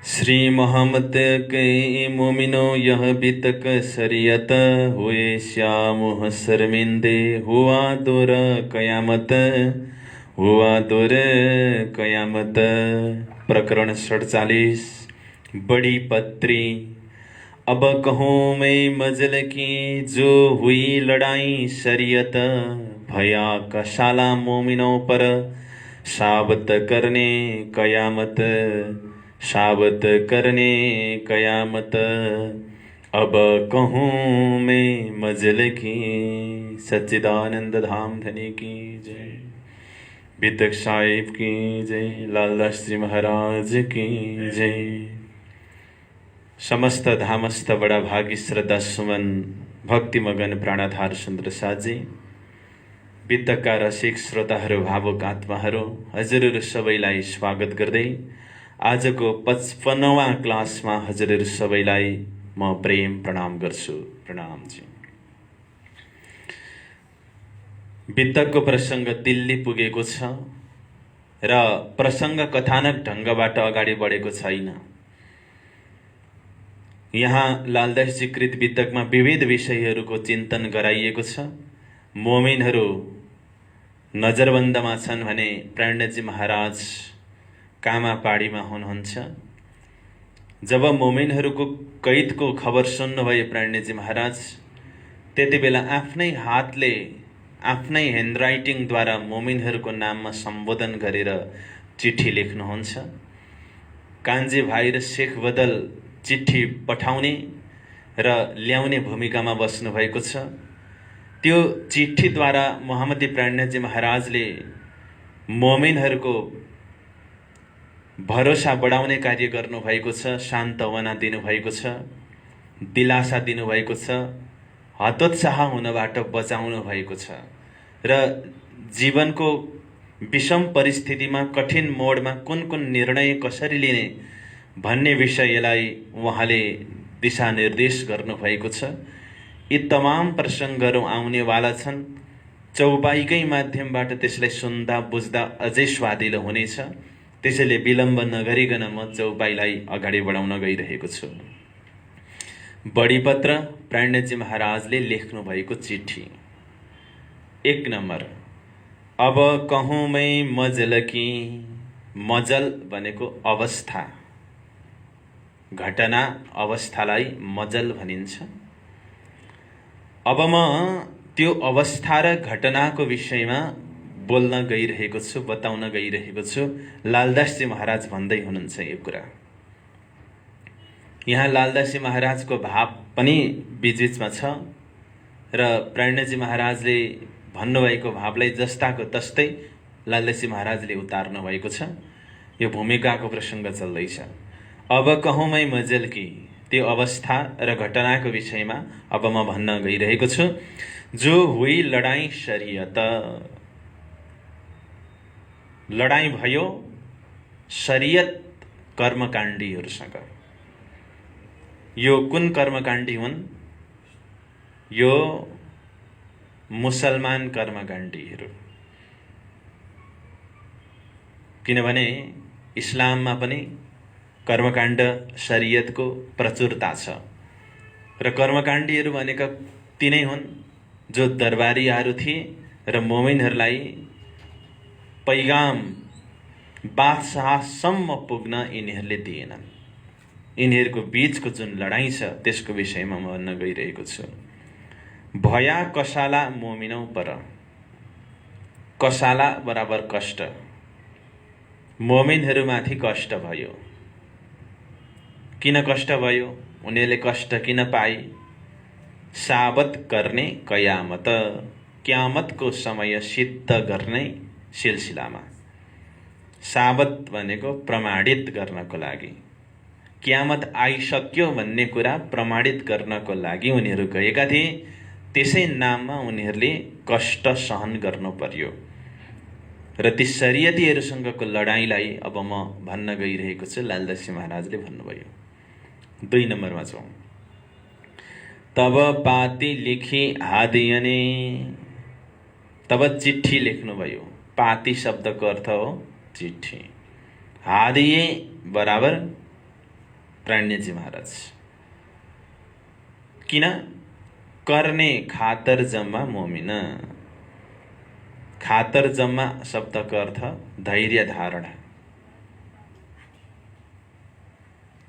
श्री मोहम्मद के मोमिनो यह बितक शरीयत हुए श्याम शर्मिंदे हुआ दूर कयामत हुआ दूर कयामत। प्रकरण 47 बड़ी पत्री। अब कहूँ मैं मजल की जो हुई लड़ाई शरीयत भया कशाला मोमिनों पर साबत करने कयामत साबत करने कयामत। अब कहूँ मैं मजल की सच्चिदानंद धाम धनी की जय, बितक साहिब की जय, लालदास जी महाराज की जय। समस्त धामस्थ बड़ा भागी श्रद्धा सुमन भक्ति मगन प्राणाधार सुन्दर साजी, बितकका रसिक श्रोताहरू भावुक आत्माहरू हजुरहरू सबैलाई स्वागत गर्दै आजको 55वां क्लासमा हजुरहरू सबैलाई म प्रेम प्रणाम गर्छु। प्रणाम जी। बितकको प्रसङ्ग दिल्ली पुगेको छ र प्रसङ्ग कथानक ढङ्गबाट अगाडि बढेको छैन। यहाँ लालदासजी कृत बितकमा विविध विषयहरूको चिन्तन गराइएको छ। मोमिनहरू नजरबन्दमा छन् भने प्रणजी महाराज कामा पाडीमा हुनुहुन्छ। जब मोमिनहरूको कैदको खबर सुन्नुभयो प्रणजी महाराज, त्यति बेला आफ्नै हातले आफ्नै ह्यान्डराइटिङद्वारा मोमिनहरूको नाममा सम्बोधन गरेर चिठी लेख्नुहुन्छ। कान्छी भाइ र शेख बदल चिठी पठाउने र ल्याउने भूमिकामा बस्नुभएको छ। त्यो चिठीद्वारा मोहम्मदी प्रणजी महाराजले मोमिनहरूको भरोसा बढाउने कार्य गर्नुभएको छ, सान्त्वना दिनुभएको छ, दिलासा दिनुभएको छ, हतोत्साह हुनबाट बचाउनु भएको छ र जीवनको विषम परिस्थितिमा कठिन मोडमा कुन कुन निर्णय कसरी लिने भन्ने विषयलाई उहाँले दिशानिर्देश गर्नुभएको छ। यी तमाम प्रसङ्गहरू आउनेवाला छन्। चौपाईकै माध्यमबाट त्यसलाई सुन्दा बुझ्दा अझै स्वादिलो हुनेछ। त्यसैले विलम्ब नगरिकन म चौपाईलाई अगाडि बढाउन गइरहेको छु। बढी पत्र प्रणजी महाराजले लेख्नु भएको चिठी। 1 नम्बर। अब कहूँ मैं मजल की। मजल भनेको अवस्था, घटना, अवस्थालाई मजल भनिन्छ। अब म त्यो अवस्था र घटनाको विषयमा बोल्न गइरहेको छु, बताउन गइरहेको छु। लालदासजी महाराज भन्दै हुनुहुन्छ यो कुरा। यहाँ लालदासजी महाराजको भाव पनि बीचबीचमा छ र प्रणजी महाराजले भन्नुभएको भावलाई जस्ताको तस्तै लालदासजी महाराजले उतार्नु भएको छ। यो भूमिकाको प्रसङ्ग चल्दैछ। अब कहूँ मैं मजल की, त्यो अवस्था र घटनाको विषयमा अब म भन्न गइरहेको छु। जो हुई लडाई शरीयत, लडाई भयो शरीयत कर्मकाण्डीहरूसँग। यो कुन कर्मकाण्डी हुन्? यो मुसलमान कर्मकाण्डीहरू। किनभने इस्लाममा पनि कर्मकाण्ड शरीयतको प्रचुरता छ र कर्मकाण्डीहरू भनेका तिनै हुन् जो दरबारीहरू थिए र मोमिनहरूलाई पैगाम बादशाहसम्म पुग्न यिनीहरूले दिएनन्। यिनीहरूको बीचको जुन लडाईँ छ त्यसको विषयमा म भन्न गइरहेको छु। भया कसाला मोमिनौ पर। कसाला बराबर कष्ट। मोमिनहरूमाथि कष्ट भयो। किन कष्ट भयो? उनीहरूले कष्ट किन पाए? साबत गर्ने कयामत, क्यामतको समय सिद्ध गर्ने सिलसिलामा। साबत भनेको प्रमाणित गर्नको लागि, क्यामत आइसक्यो भन्ने कुरा प्रमाणित गर्नको लागि उनीहरू गएका थिए। त्यसै नाममा उनीहरूले कष्ट सहन गर्नु पर्यो र ती शरीयतीहरूसँगको लडाईँलाई अब म भन्न गइरहेको छु। लालदासजी महाराजले भन्नुभयो। 2 नम्बरमा छौँ। तब पाती लिखी हादियने। तब चिठी लेख्नुभयो। पाती शब्दको अर्थ हो चिठी। हादिए बराबर प्राणजी महाराज। किन? करने खातर जम्मा मोमिन। खातर जम्मा शब्दको अर्थ धैर्य धारण।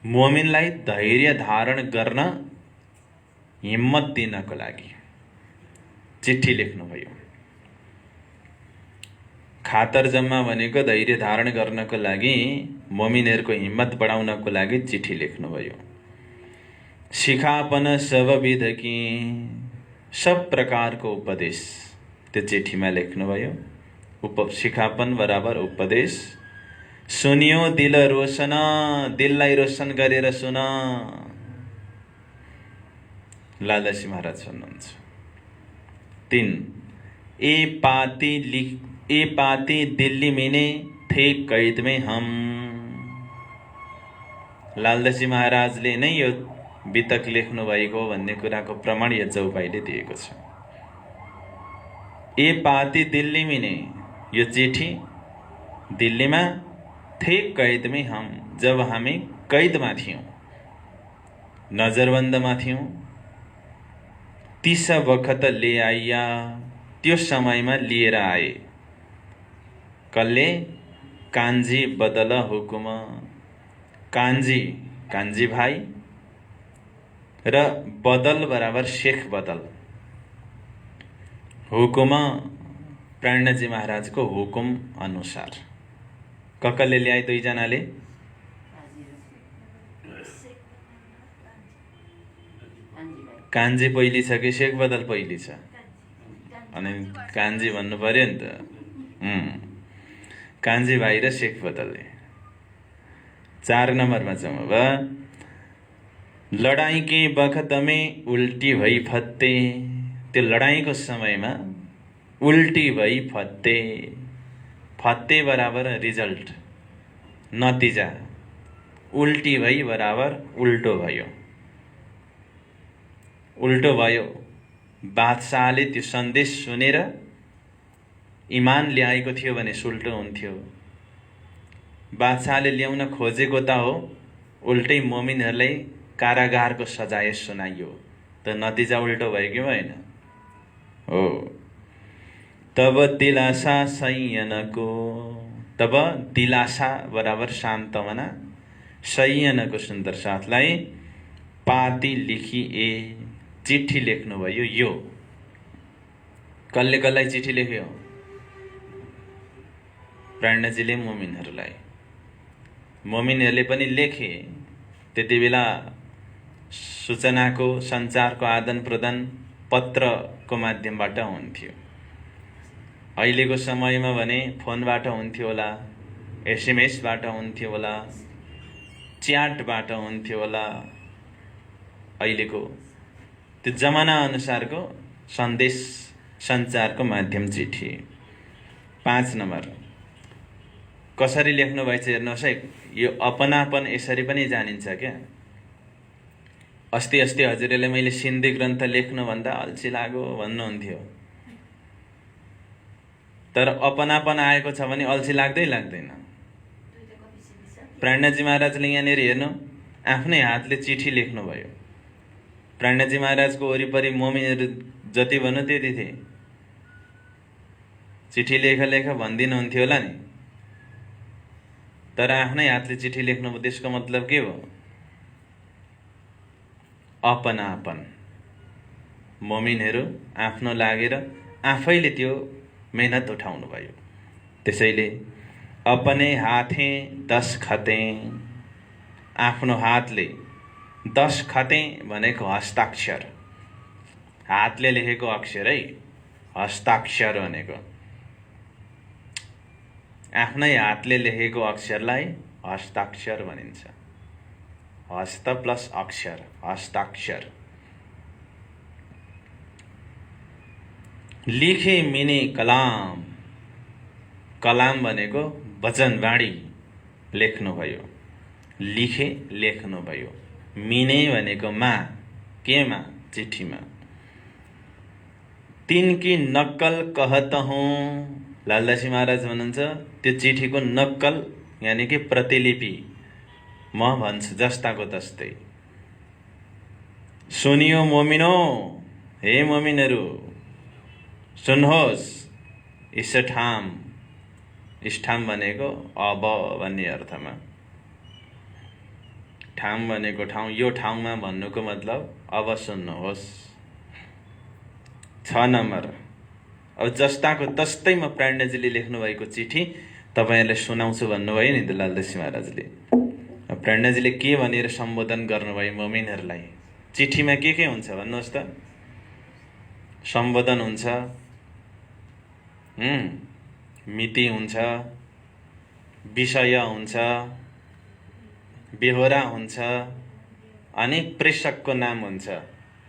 मोमिनलाई धैर्य धारण गर्न हिम्मत दिनको लागि चिठी लेख्नुभयो। खातर जम्मा भनेको धैर्य धारण गर्नको लागि, मोमिनहरूको हिम्मत बढाउनको लागि चिठी लेख्नुभयो। सिखापन सब विध की, सब प्रकारको उपदेश त्यो चिठीमा लेख्नुभयो। सिखापन बराबर उपदेश। सुनियो दिल रोशन, दिललाई रोशन गरेर सुन। लालदासी महाराज भन्नुहुन्छ। 3 ए पाती दिल्ली मिने थे कैद में हम। लालदासी महाराजले नै यो वितक लेख्नु भएको भन्ने कुराको प्रमाण यो चौपाईले दिएको छ। ए पाती दिल्ली मिने, यो चिठी दिल्लीमा, थे कैद में हम, जब हामी कैदमा थियौं, नजरबन्दमा थियौं। तीस वखत ले आइया, त्यो समयमा लिएर आए। कल्ले कान्जी बदल हुकुम, कान्जी भाइ र बदल बराबर शेख बदल। हुकुम प्राणजी महाराजको हुकुम अनुसार। कसले ल्याए? दुईजनाले। कान्जी पहिली छ कि शेख बदल पहिली छ? अनि कान्जी भन्नु पर्यो नि त। कान्जी भाइ र शेख बदलले। 4 नम्बरमा जाउँ अब। लडाईँ के बखत में उल्टी भई फत्ते, त्यो लडाईँको समयमा उल्टी भई फत्ते। फत्ते बराबर रिजल्ट, नतिजा। उल्टी भई बराबर उल्टो भयो। उल्टो भयो। बादशाहले त्यो सन्देश सुनेर इमान ल्याएको थियो भने सुल्टो हुन्थ्यो। बादशाहले ल्याउन खोजेको त हो, उल्टै मोमिनहरूलाई कारागारको सजाय सुनाइयो, त नतिजा उल्टो भयो कि भएन? हो। तब दिलासा संयनको, तब दिलासा बराबर सान्तवना, संयनको सुन्दर साथलाई पाती लेखी ए, चिठी लेख्नुभयो। यो कसलाई चिठी लेख्यो? प्राणजीले मोमिनहरूलाई। मोमिनहरूले पनि लेखे। त्यति बेला सूचनाको सञ्चारको आदान प्रदान पत्रको माध्यमबाट हुन्थ्यो। अहिलेको समयमा भने फोनबाट हुन्थ्यो होला, एसएमएसबाट हुन्थ्यो होला, च्याटबाट हुन्थ्यो होला। अहिलेको त्यो जमाना अनुसारको सन्देश सञ्चारको माध्यम चिठी। 5 नम्बर कसरी लेख्नु भएछ हेर्नुहोस् है। यो अपनापन यसरी पनि जानिन्छ क्या। अस्ति हजुरले मैले सिन्धी ग्रन्थ लेख्नु भन्दा अल्छी लाग्यो भन्नुहुन्थ्यो, तर अपनापन आएको छ भने अल्छी लाग्दैन। प्राणजी महाराजले यहाँनिर हेर्नु, आफ्नै हातले चिठी लेख्नुभयो। प्राणजी महाराजको वरिपरि मोमिनहरू जति भन्नु त्यति थिए। चिठी लेख भन्दिनुहुन्थ्यो होला नि, तर आफ्नै हातले चिठी लेख्नु, त्यसको मतलब के हो? अपनापन। मोमिनहरू आफ्नो लागेर आफैले त्यो मेहनत उठाउनु भयो। त्यसैले अपने हाथे 10 खते, आफ्नो हातले 10 खते भनेको हस्ताक्षर, हातले लेखेको अक्षर है, हस्ताक्षर भनेको। आफ्नै हातले लेखेको अक्षरलाई हस्ताक्षर भनिन्छ। हस्त प्लस अक्षर, हस्ताक्षर। लिखे मिने कलाम, कलाम भनेको वचनवाणी लेख्नुभयो। लिखे लेख्नुभयो। मिने भनेको मा, केमा? चिठीमा। तिनकी नक्कल कहत हूँ, लालदासी महाराज भन्नुहुन्छ त्यो चिठीको नक्कल यानी कि प्रतिलिपि म भन्छु जस्ताको तस्तै। सुनियो मोमिनो, हे मोमिनहरू सुन्नुहोस्। इष्ठाम, इष्ठाम भनेको अब भन्ने अर्थमा, ठाम भनेको ठाउँ, यो ठाउँमा भन्नुको मतलब अब सुन्नुहोस्। 6 नम्बर, अब जस्ताको तस्तै म प्राण्यजीले लेख्नुभएको चिठी तपाईँहरूलाई सुनाउँछु भन्नुभयो नि दुलाल दसी महाराजले। प्राण्यजीले के भनेर सम्बोधन गर्नुभयो मोमिनहरूलाई? चिठीमा के हुन्छ भन्नुहोस् त? सम्बोधन हुन्छ, मिति हुन्छ, विषय हुन्छ, बेहोरा हुन्छ, अनि प्रेषकको नाम हुन्छ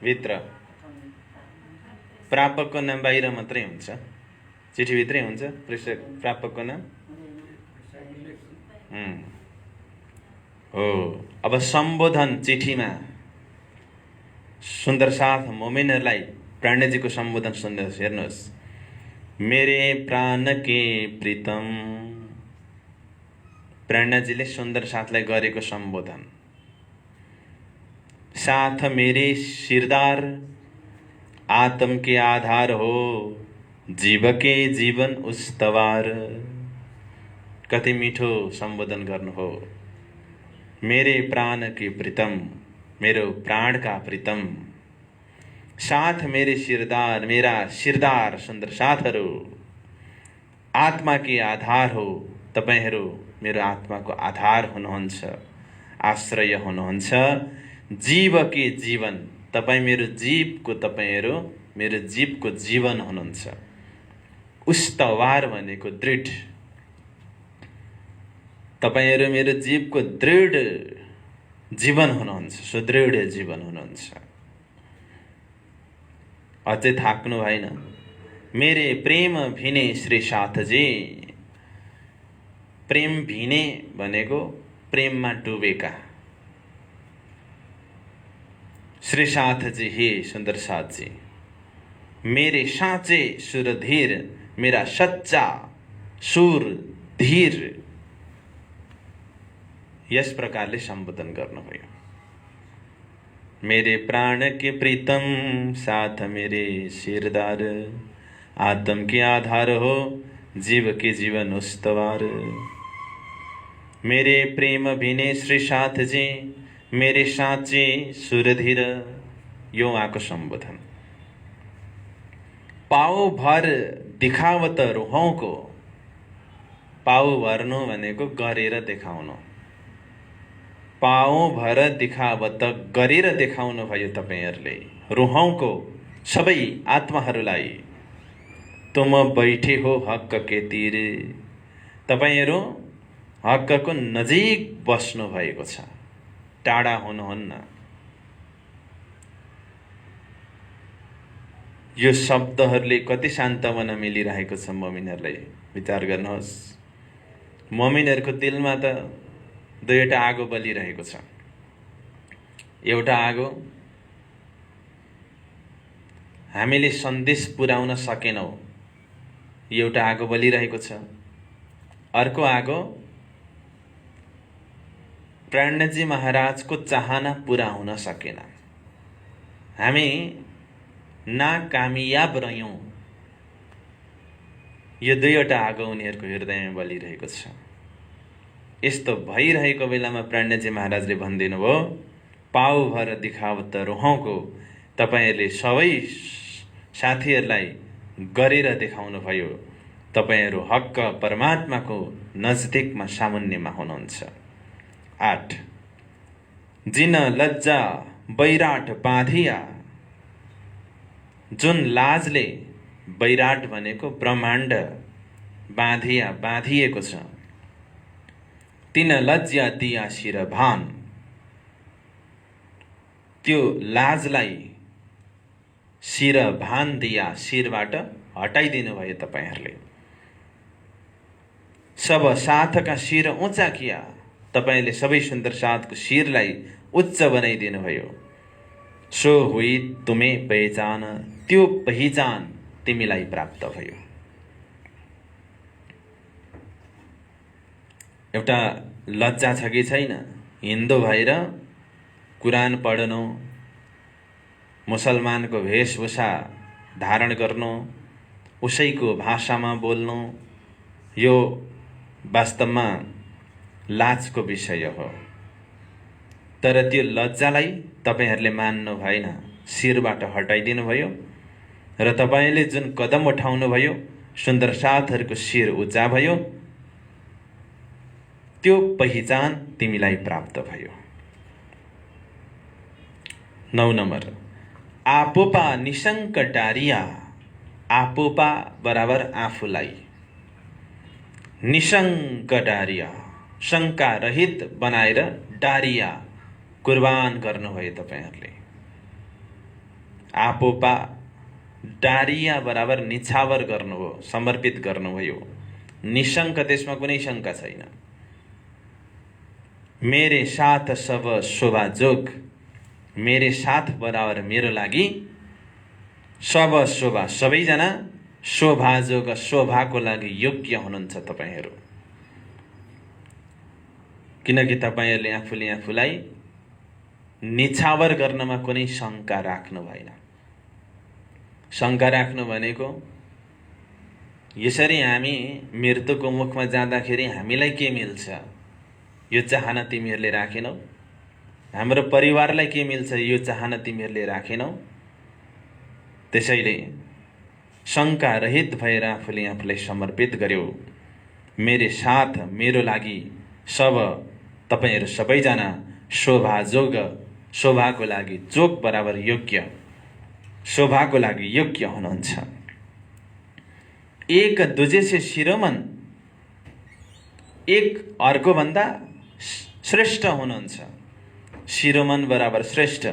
भित्र। प्रापकको नाम बाहिर मात्रै हुन्छ, चिठीभित्रै हुन्छ प्रेषक प्रापकको नाम। हो, अब सम्बोधन चिठीमा सुन्दर साथ मोमिनहरूलाई प्राण्यजीको सम्बोधन सुन्नुहोस्, हेर्नुहोस्। मेरे प्राण के प्रीतम, प्राण्यजीले सुन्दर साथलाई गरेको सम्बोधन। साथ मेरे सिरदार, आत्म के आधार हो, जीव के जीवन उस्तवार। कति मिठो सम्बोधन गर्नु हो। मेरे प्राण के प्रीतम, मेरो प्राणका प्रीतम। साथ मेरे सिरदार, मेरा सिरदार सुन्दर साथहरू। आत्मा के आधार हो, तपाईहरू मेरो आत्माको आधार हुनुहुन्छ, आश्रय हुनुहुन्छ। जीव के जीवन, तपाईँ मेरो जीवको, तपाईहरू मेरो जीवको जीवन हुनुहुन्छ। उस्तवार भनेको दृढ, तपाईहरू मेरो जीवको दृढ जीवन हुनुहुन्छ, सुदृढ जीवन हुनुहुन्छ। अझै थाक्नु भएन। मेरे प्रेम भिने श्री साथजी, प्रेम भिने भनेको प्रेममा डुबेका। श्री साथजी, हे सुन्दर साथजी, मेरे साँचे सुरधीर, मेरा सच्चा सुर धीर। यस प्रकारले सम्बोधन गर्नुभयो। मेरे प्राण के प्रीतम, साथ मेरे सिरदार, आत्म के आधार हो, जीव के जीवन उस्तवार। मेरे प्रेम भिने श्री साथ जी, मेरे साँचे सुरधीर। यो उहाँको सम्बोधन। पाउ भर दिखावत रुहौँको, पाउ भर्नु भनेको गरेर देखाउनु। पाउ भर दिखावत गरेर देखाउनु भयो तपाईहरूले रुहौँको सबै आत्माहरूलाई। तुम बैठे हो हक के तीर, तपाईहरू हकको नजिक बस्नु भएको छ, टाढा हुनुहुन्न। यो शब्दहरूले कति सान्त्वना मिलिरहेको छ मोमिनहरूलाई, विचार गर्नुहोस्। मोमिनहरूको दिलमा त दुईवटा आगो बलिरहेको छ। एउटा आगो हामीले सन्देश पुर्याउन सकेनौँ, एउटा आगो बलिरहेको छ। अर्को आगो प्राण्यजी महाराजको चाहना पुरा हुन सकेन, हामी नाकामयाब रह्यौँ। यो दुईवटा आगो उनीहरूको हृदयमा बलिरहेको छ। यस्तो भइरहेको बेलामा प्राण्यजी महाराजले भनिदिनु भयो, पाउ भर दिखावत रुहौँको, तपाईहरूले सबै साथीहरूलाई गरेर देखाउनु भयो। तपाईहरू हक्क परमात्माको नजदिकमा सामुन्यमा हुनुहुन्छ। 8 जिन लज्जा बैराट बाँधिया, जुन लाजले, बैराट भनेको ब्रह्माण्ड, बाँधिया बाँधिएको छ। तिन लज्जा दिया शिर भान, त्यो लाजलाई शिर भान दिया, शिरबाट हटाइदिनु भयो तपाईहरूले। सब साथका शिर ऊँचा किया, तपाईले सबै सुन्दर साथको शिरलाई उच्च बनाइदिनु भयो। सो हुई तुम्हें पहिचान, त्यो पहिचान तिमीलाई प्राप्त भयो। एउटा लज्जा छ कि छैन, हिन्दू भएर कुरान पढ्नु, मुसलमानको वेशभूषा धारण गर्नु, उसैको भाषामा बोल्नु, यो वास्तवमा लाजको विषय हो। तर त्यो लज्जालाई तपाईहरूले मान्नु भएन, शिरबाट हटाइदिनु भयो र तपाईले जुन कदम उठाउनु भयो, सुन्दर साथहरूको शिर उच्चा भयो, त्यो पहिचान तिमीलाई प्राप्त भयो। 9 नम्बर, आपोपा निशंक डारिया। आपोपा बराबर आफूलाई, निशंक डारिया शंका रहित बनाएर डारिया कुर्बान गर्नुभयो तपाईहरूले। आपोपा डारिया बराबर निछावर गर्नुभयो, समर्पित गर्नुभयो। निशंक, त्यसमा कुनै शंका छैन। मेरे साथ सब शोभा जोग, मेरे साथ बराबर मेरो लागि सब शोभा, सबैजना शोभा जोग, शोभाको लागि योग्य हुनुहुन्छ तपाईहरू। किनकि तपाईहरूले आफूले आफूलाई निछावर गर्नमा कुनै शंका राख्नु भएन। शंका राख्नु भनेको यसरी हामी मृत्युको मुखमा जाँदाखेरि हामीलाई के मिल्छ यो चाहना तिमीहरूले राखेनौ, हाम्रो परिवारलाई के मिल्छ यो चाहना तिमीहरूले राखेनौ। त्यसैले शंका रहित भएर आफूले आफूलाई समर्पित गर्यो। मेरे साथ, मेरो लागि सब, तपाईहरू सबैजना शोभा जोग, शोभाको लागि जोग बराबर योग्य, शोभाको लागि योग्य हुनुहुन्छ। एक दूजे से शिरोमन, एक अर्को भन्दा श्रेष्ठ हुनुहुन्छ। शिरोमन बराबर श्रेष्ठ,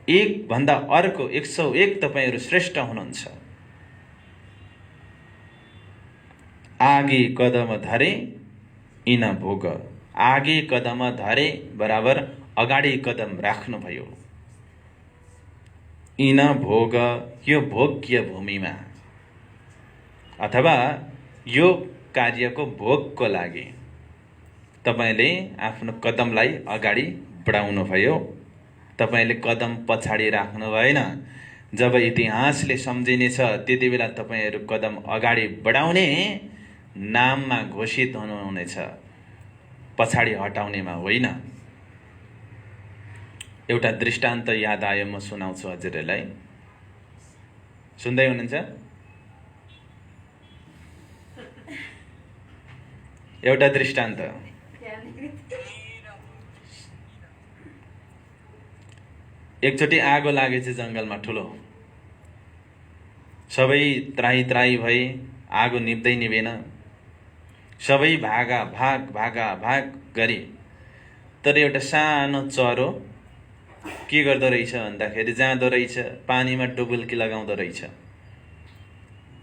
एक भन्दा अर्को 101 तपाईहरू श्रेष्ठ हुनुहुन्छ। आगे कदम धरे इना भोग, आगे कदम धरे बराबर अगाडि कदम राख्नुभयो। इना भोग, यो भोग्य भूमिमा अथवा यो कार्यको भोगको लागि तपाईले आफ्नो कदमलाई अगाडि बढाउनु भयो। तपाईले कदम पछाडि राख्नु भएन। जब इतिहासले सम्झिनेछ त्यति बेला तपाईहरू कदम अगाडि बढाउने नाममा घोषित हुनुहुनेछ, पछाडि हटाउनेमा होइन। एउटा दृष्टान्त याद आयो, म सुनाउँछु हजुरहरूलाई। सुन्दै हुनुहुन्छ? एउटा दृष्टान्त। एकचोटि आगो लागेछ जंगलमा ठुलो, सबै त्राही त्राही भए, आगो निप्दै निभेन। सबै भागा भाग गरे। तर एउटा सानो चरो के गर्दो रहेछ भन्दाखेरि जाँदो रहेछ, पानीमा डुबुल्की लगाउँदो रहेछ।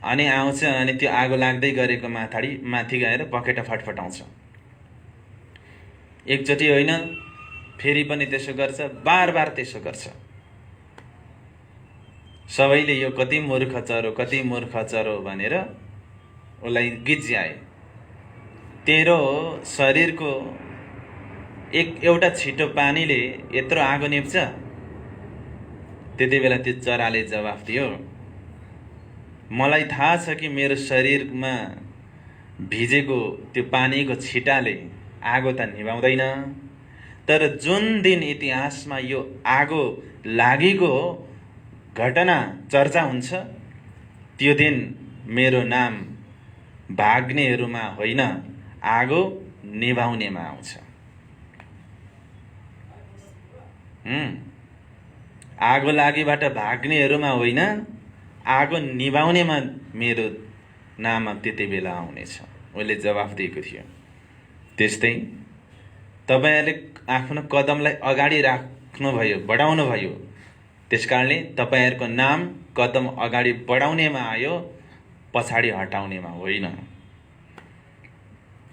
अनि आउँछ, अनि त्यो आगो लाग्दै गरेको माथि गएर पखेटा फटफटाउँछ। एकचोटि होइन, फेरि पनि त्यसो गर्छ, बार त्यसो गर्छ। सबैले यो कति मूर्ख चरो भनेर उसलाई गिज्याए। तेरो शरीरको एउटा छिटो पानीले यत्रो आगो निप्छ? त्यति बेला त्यो चराले जवाफ दियो, मलाई थाहा छ कि मेरो शरीरमा भिजेको त्यो पानीको छिटाले आगो त निभाउँदैन, तर जुन दिन इतिहासमा यो आगो लागेको घटना चर्चा हुन्छ त्यो दिन मेरो नाम भाग्नेहरूमा होइन, आगो निभाउनेमा आउँछ। आगो लागेबाट भाग्नेहरूमा होइन, आगो निभाउनेमा मेरो नाम त्यति बेला आउनेछ, उसले जवाफ दिएको थियो। त्यस्तै तपाईहरूले आफ्नो कदमलाई अगाडि राख्नुभयो, बढाउनु भयो। त्यसकारणले तपाईहरूको नाम कदम अगाडि बढाउनेमा आयो, पछाडि हटाउनेमा होइन।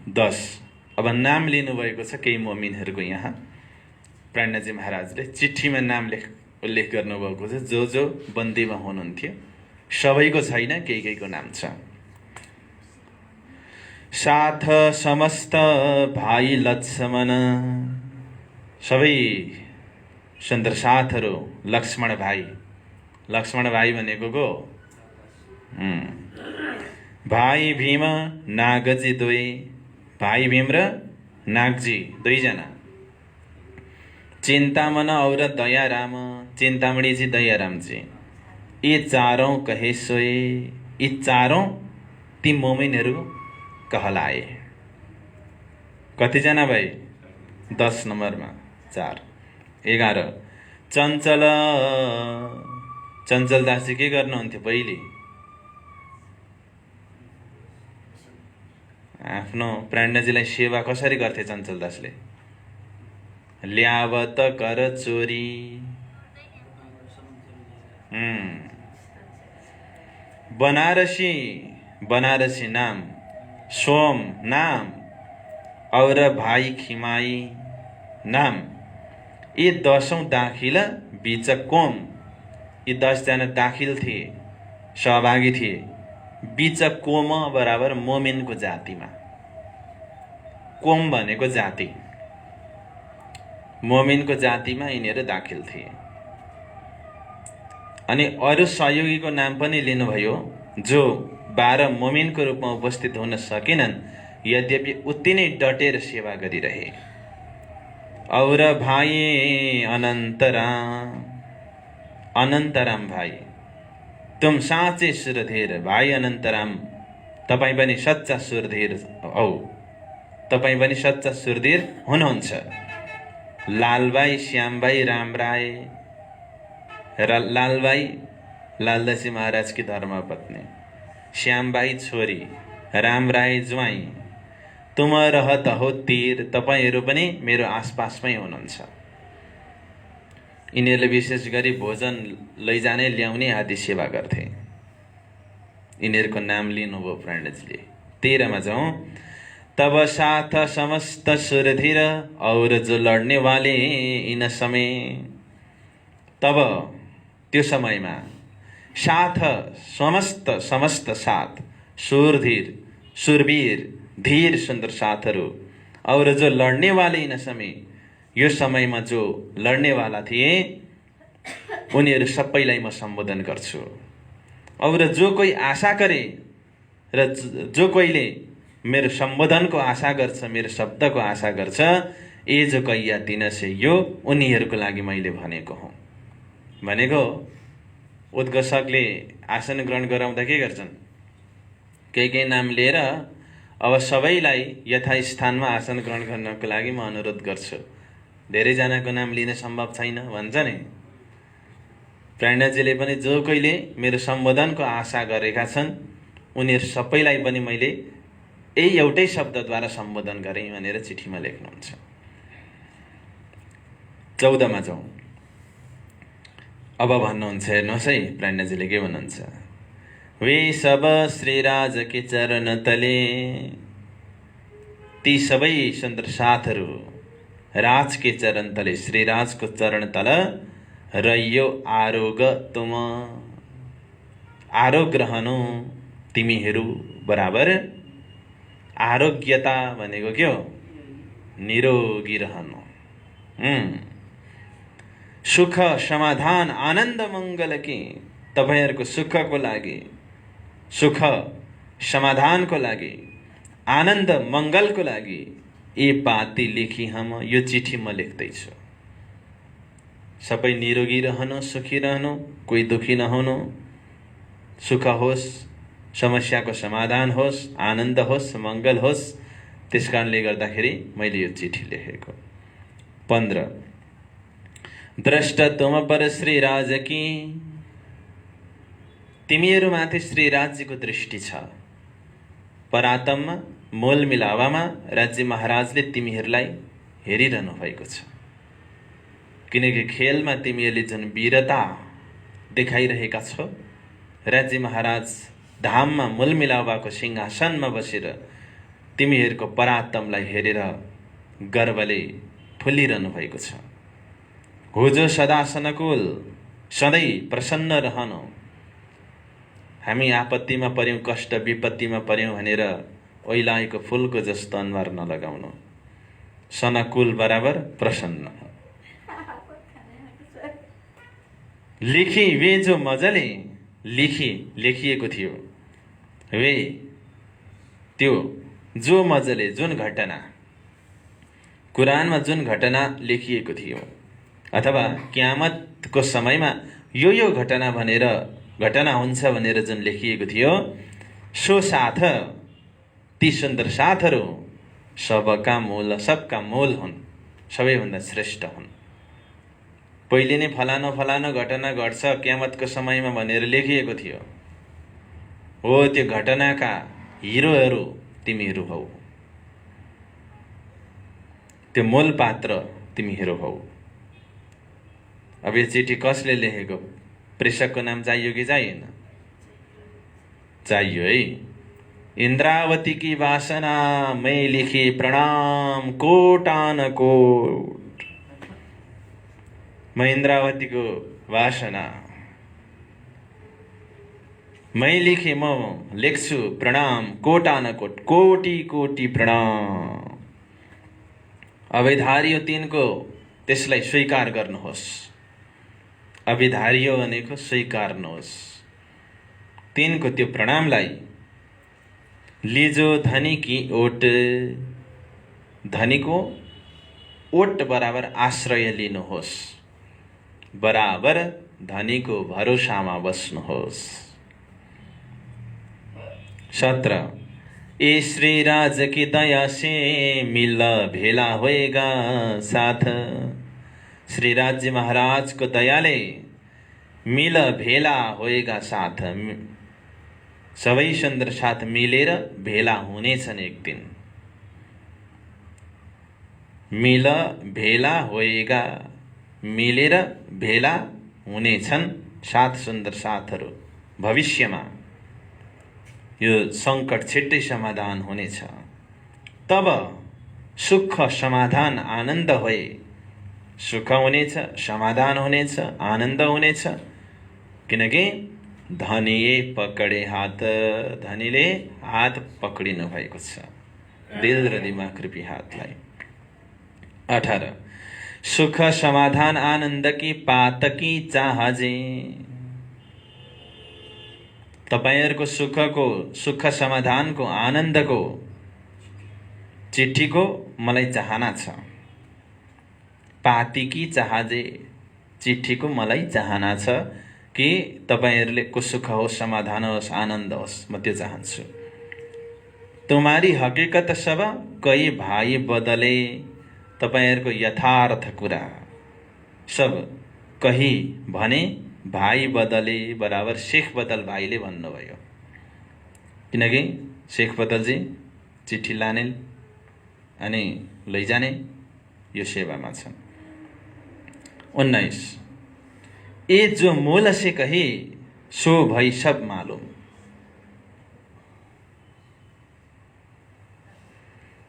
10, अब नाम लिनुभएको छ केही मुमिनहरूको। यहाँ प्राणजी महाराजले चिठीमा नाम उल्लेख गर्नुभएको छ। जो बन्दीमा हुनुहुन्थ्यो सबैको छैन, केहीको नाम छ। साथ समस्त भाइ लक्ष्मण, सबै सुन्दर साथहरू लक्ष्मण भाइ। लक्ष्मण भाइ भनेको को? भाइ भीम नागजी दुई, भाइ भीम र नागजी दुईजना। चिन्तामन और दयाराम, चिन्तामणिजी दयारामजी। यी चारौं कहे सोए, यी चारौं ती मोमिनहरू कहलाए। कतिजना भाइ? 10 नम्बरमा 4। 11 चञ्चल, चञ्चल दासजी के गर्नुहुन्थ्यो पहिले? आफ्नो प्राणजीलाई सेवा कसरी गर्थे चञ्चल दासले? ल्यावत कर चोरी, बनारसी, बनारसी नाम, सोम नाम और भाइ खिमाई नाम। यी 10औं दाखिल बीच कोम, यी 10 जना दाखिल थिए, सहभागी थिए बीच कोम बराबर मोमिनको जातिमा। कोम भनेको जाति, मोमिनको जातिमा यिनीहरू दाखिल थिए। अनि अरू सहयोगीको नाम पनि लिनुभयो जो 12 मोमिनको रूपमा उपस्थित हुन सकेनन्, यद्यपि उति नै डटेर सेवा गरिरहे। और भाइ अनन्तराम, अनन्तराम भाइ, तुम साँच्चै सुरधीर। भाइ अनन्तराम, तपाईँ पनि सच्चा सुरधीर हौ, तपाईँ पनि सच्चा सुरधीर हुनुहुन्छ। लालबाई, श्यामबाई, रामराय र लालबाई लालदासी महाराजकी धर्मपत्नी, श्यामबाई छोरी, रामराय ज्वाइँ, तुम रहत हो तीर, तपाईहरू पनि मेरो आसपासमै हुनुहुन्छ। यिनीहरूले विशेष गरी भोजन लैजाने ल्याउने आदि सेवा गर्थे। यिनीहरूको नाम लिनुभयो प्राणजीले। 13 मा जाउँ। तब साथ समस्त सुरधीर और जो लड्ने वाले इन समय, तब त्यो समयमा साथ समस्त, समस्त साथ सुरधीर, सुरवीर, धीर सुन्दर साथहरू, और जो लड्ने वाले इन समय, यो समयमा जो लड्नेवाला थिए उनीहरू सबैलाई म सम्बोधन गर्छु। और जो कोही आशा करे र जो कोहीले मेरो सम्बोधनको आशा गर्छ, मेरो शब्दको आशा गर्छ, ए जो कैया दिन से यो उनीहरूको लागि मैले भनेको हुँ। भनेको उद्घोषकले आसन ग्रहण गराउँदा के गर्छन्? केही नाम लिएर अब सबैलाई यथास्थानमा आसन ग्रहण गर्नको लागि म अनुरोध गर्छु, धेरैजनाको नाम लिन सम्भव छैन भन्छ नि। प्राणजीले पनि जो कोहीले मेरो सम्बोधनको आशा गरेका छन् उनीहरू सबैलाई पनि मैले यही एउटै शब्दद्वारा सम्बोधन गरेँ भनेर चिठीमा लेख्नुहुन्छ। 14 मा जाउँ। अब भन्नुहुन्छ, हेर्नुहोस् है प्राणजीले के भन्नुहुन्छ। वे सब श्रीराज के चरण तले, ती सबै सुन्दर साथहरू राज के चरण तले, श्रीराजको चरण तल रह्यो आरोग तुम, आरोग रहनु तिमीहरू बराबर। आरोग्यता भनेको के हो? निरोगी रहनु। सुख समाधान आनन्द मङ्गल के, तपाईहरूको सुखको लागि, सुख समाधानको लागि, आनन्द मङ्गलको लागि ए पाती लेखी हम, यो चिठी म लेख्दैछु। सबै निरोगी रहनु, सुखी रहनु, कोही दुखी नहुनु, सुख होस्, समस्याको समाधान होस्, आनन्द होस्, मङ्गल होस्। त्यस कारणले गर्दाखेरि मैले यो चिठी लेखेको। 15 द्रष्ट तुम पर श्रीराज की, तिमीहरूमाथि श्रीराजजीको दृष्टि छ। परातममा, मोल मिलावामा राज्य महाराजले तिमीहरूलाई हेरिरहनु भएको छ। किनकि खेलमा तिमीहरूले जुन वीरता देखाइरहेका छौ, राज्य महाराज धाममा मूल मिलावाको सिंहासनमा बसेर तिमीहरूको परातमलाई हेरेर गर्वले फुलिरहनु भएको छ। हो जो सदा सनकुल, सधैँ प्रसन्न रहनु। हामी आपत्तिमा पर्यौँ, कष्ट विपत्तिमा पर्यौँ भनेर ओइलाएको फुलको जस्तो अनुहार नलगाउनु। सनकुल बराबर प्रसन्न। लेखी वे जो मजाले लेखिएको थियो, वे त्यो जो मजाले जुन घटना, कुरानमा जुन घटना लेखिएको थियो अथवा क्यामतको समयमा यो घटना हुन्छ भनेर जुन लेखिएको थियो, सो साथ, ती सुन्दर साथहरू सबका मूल हुन्, सबैभन्दा श्रेष्ठ हुन्। पहिले नै फलानो घटना घट्छ क्यामतको समयमा भनेर लेखिएको थियो, हो त्यो घटनाका हिरोहरू तिमीहरू हौ, त्यो मूल पात्र तिमीहरू हौ। अब यो चिठी कसले लेखेको? प्रेषकको नाम चाहियो कि चाहिएन? चाहियो है। इंद्रावती की वासना मैं लिखी प्रणाम कोटानकोट। म इंद्रावतीको वासना मैं लिखे, म लेख्छु प्रणाम कोटानकोट, कोटी कोटी प्रणाम। अभिधारियो तिनको त्यसलाई स्वीकार गर्नुहोस्। अभिधारियो भनेको स्वीकार्नुहोस् तिनको त्यो प्रणामलाई। लिजो धनी की ओट, धनीको ओट बराबर आश्रय लिनुहोस्, बराबर धनीको भरोसामा बस्नुहोस्। 17 ए श्री राज की दया से मिला भेला होएगा साथ। श्री राज्य महाराज को दयाले मिला भेला होएगा साथ, सबै सुन्दर साथ मिलेर भेला हुनेछन् एक दिन। मिल भेला होएगा, मिलेर भेला हुनेछन् सात सुन्दर साथहरू भविष्यमा। यो संकट छिट्टै समाधान हुनेछ। तब सुख समाधान आनन्द होए, सुख हुनेछ, समाधान हुनेछ, आनन्द हुनेछ। किनकि धनीले पकडे हात, धनीले हात पक्रिनु भएको छ, दिल र दिमाग रूपी हातलाई। 18 सुख समाधान आनन्द की पातकी चाहजे। तपाईहरुको सुखको, सुख समाधानको, आनन्दको चिठीको मलाई चाहना छ। पातीकी चाहजे, चिठीको मलाई चाहना छ कि तपाईहरुले को सुख होस्, समाधान होस्, आनन्द होस्, म त्यो चाहन्छु। तुम्हारी हकीकत सब कई भाइ बदले, तपाईहरुको यथार्थ कुरा सब कही भने भाइ बदले बराबर शेख बदल भाइले भन्नुभयो। किनकि शेख बदलजी चिठी लाने अनि लैजाने यो सेवामा छन्। 19 ए जो मूल से कही सो भई सब मालूम।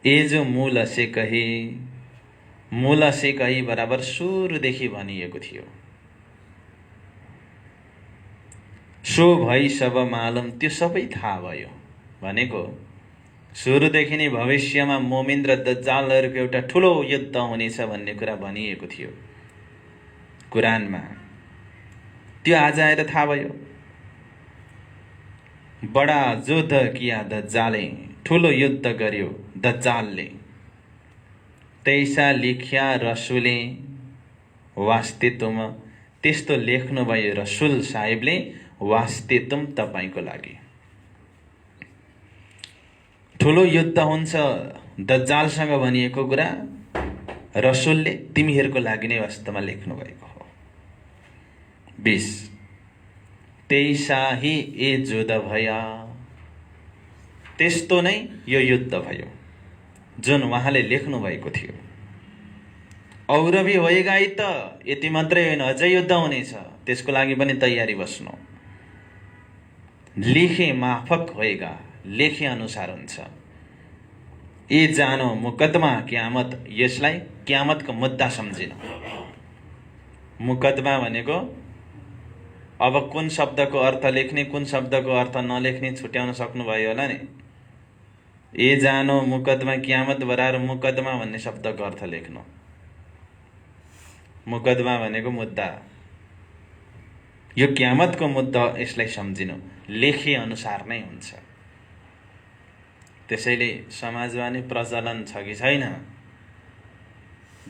ए जो मूल से कही, मूल से कही बराबर सुरुदेखि भनिएको थियो। सो भई सब मालूम, त्यो सबै थाहा भयो भनेको सुरुदेखि नै भविष्यमा मोमिन र दज्जालहरूको एउटा ठुलो युद्ध हुनेछ भन्ने कुरा भनिएको थियो कुरानमा। त्यो आज आएर थाहा भयो। बडा युद्ध किया दज्जाले, ठुलो युद्ध गर्यो दज्जालले। तैसा लेख्या रसुले, वास्ते त्यस्तो लेख्नु भयो रसुल साहेबले, वास्ते तपाईको लागि। ठुलो युद्ध हुन्छ दज्जालसँग भनिएको कुरा रसुलले तिमीहरूको लागि नै वास्तवमा लेख्नु भएको हो। 20 तैसा ही ए युद्ध भया, त्यस्तो नै यो युद्ध भयो जुन उहाँले लेख्नु भएको थियो। और भी होएगा त, यति मात्रै होइन, अझै युद्ध हुनेछ, त्यसको लागि पनि तयारी बस्नु। लेखे माफक होएगा, लेखे अनुसार हुन्छ। ए जानो मुकदमा क्यामत, यसलाई क्यामतको मुद्दा सम्झिनु। मुकदमा भनेको अब कुन शब्दको अर्थ लेख्ने, कुन शब्दको अर्थ नलेख्ने छुट्याउन सक्नुभयो होला नि। ए जानो मुकदमा क्यामत बराबर मुकदमा भन्ने शब्दको अर्थ लेख्नु। मुकदमा भनेको मुद्दा, यो क्यामतको मुद्दा, यसलाई सम्झिनु, लेखे अनुसार नै हुन्छ। त्यसैले समाजमा नि प्रचलन छ कि छैन,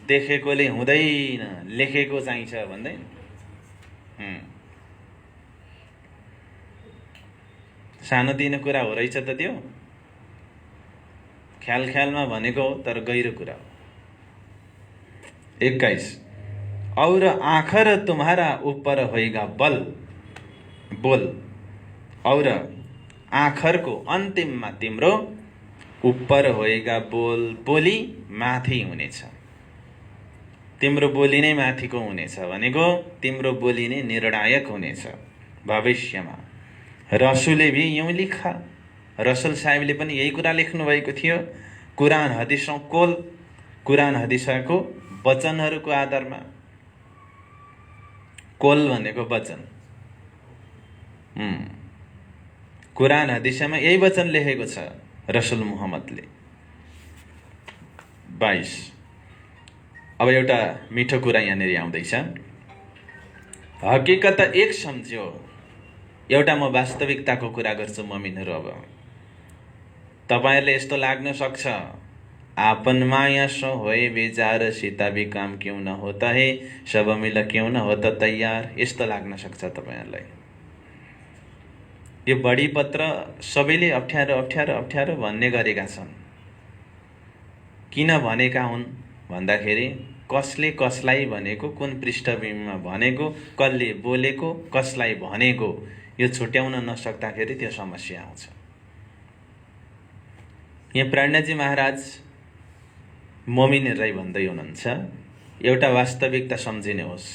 देखेकोले हुँदैन, लेखेको चाहिन्छ भन्दै। सानोतिनो कुरा हो रहेछ त त्यो, ख्याल ख्यालमा भनेको हो तर गहिरो कुरा हो। 21 और आखर तुम्हारा ऊपर होइगा बल बोल, और आखरको अन्तिममा तिम्रो ऊपर होइगा बोल, बोली माथि हुनेछ। तिम्रो बोली नै माथिको हुनेछ भनेको तिम्रो बोली नै निर्णायक हुनेछ भविष्यमा। रसुलले भी यूँ लिखा, रसुल साहेबले पनि यही कुरा लेख्नु भएको थियो। कुरान हदिसौँ कोल, कुरान हदिसको वचनहरूको आधारमा। कोल भनेको वचन, कुरान हदिसमा यही वचन लेखेको छ रसुल मुहम्मदले। 22 अब एउटा मिठो कुरा यहाँनिर आउँदैछ। हकीकत एक सम्झ्यो, एउटा म वास्तविकताको कुरा गर्छु ममिनहरू। अब तपाईहरुले यस्तो लाग्न सक्छ, आपन माया सो होए बेजार, सीता भी काम क्यों न होता है, सब मिल क्यों न होता तैयार, यस्तो लाग्न सक्छ तपाईहरुलाई। यो बढी पत्र सबैले अप्ठ्यारो अप्ठ्यारो अप्ठ्यारो भन्ने गरेका छन्। किन भनेका हुन् भन्दाखेरि कसले कसलाई भनेको, कुन पृष्ठभूमिमा भनेको, कसले बोलेको, कसलाई भनेको, यो छुट्याउन नसक्दाखेरि त्यो समस्या आउँछ। यहाँ प्रणजी महाराज मोमिनहरूलाई भन्दै हुनुहुन्छ, एउटा वास्तविकता सम्झिनुहोस्।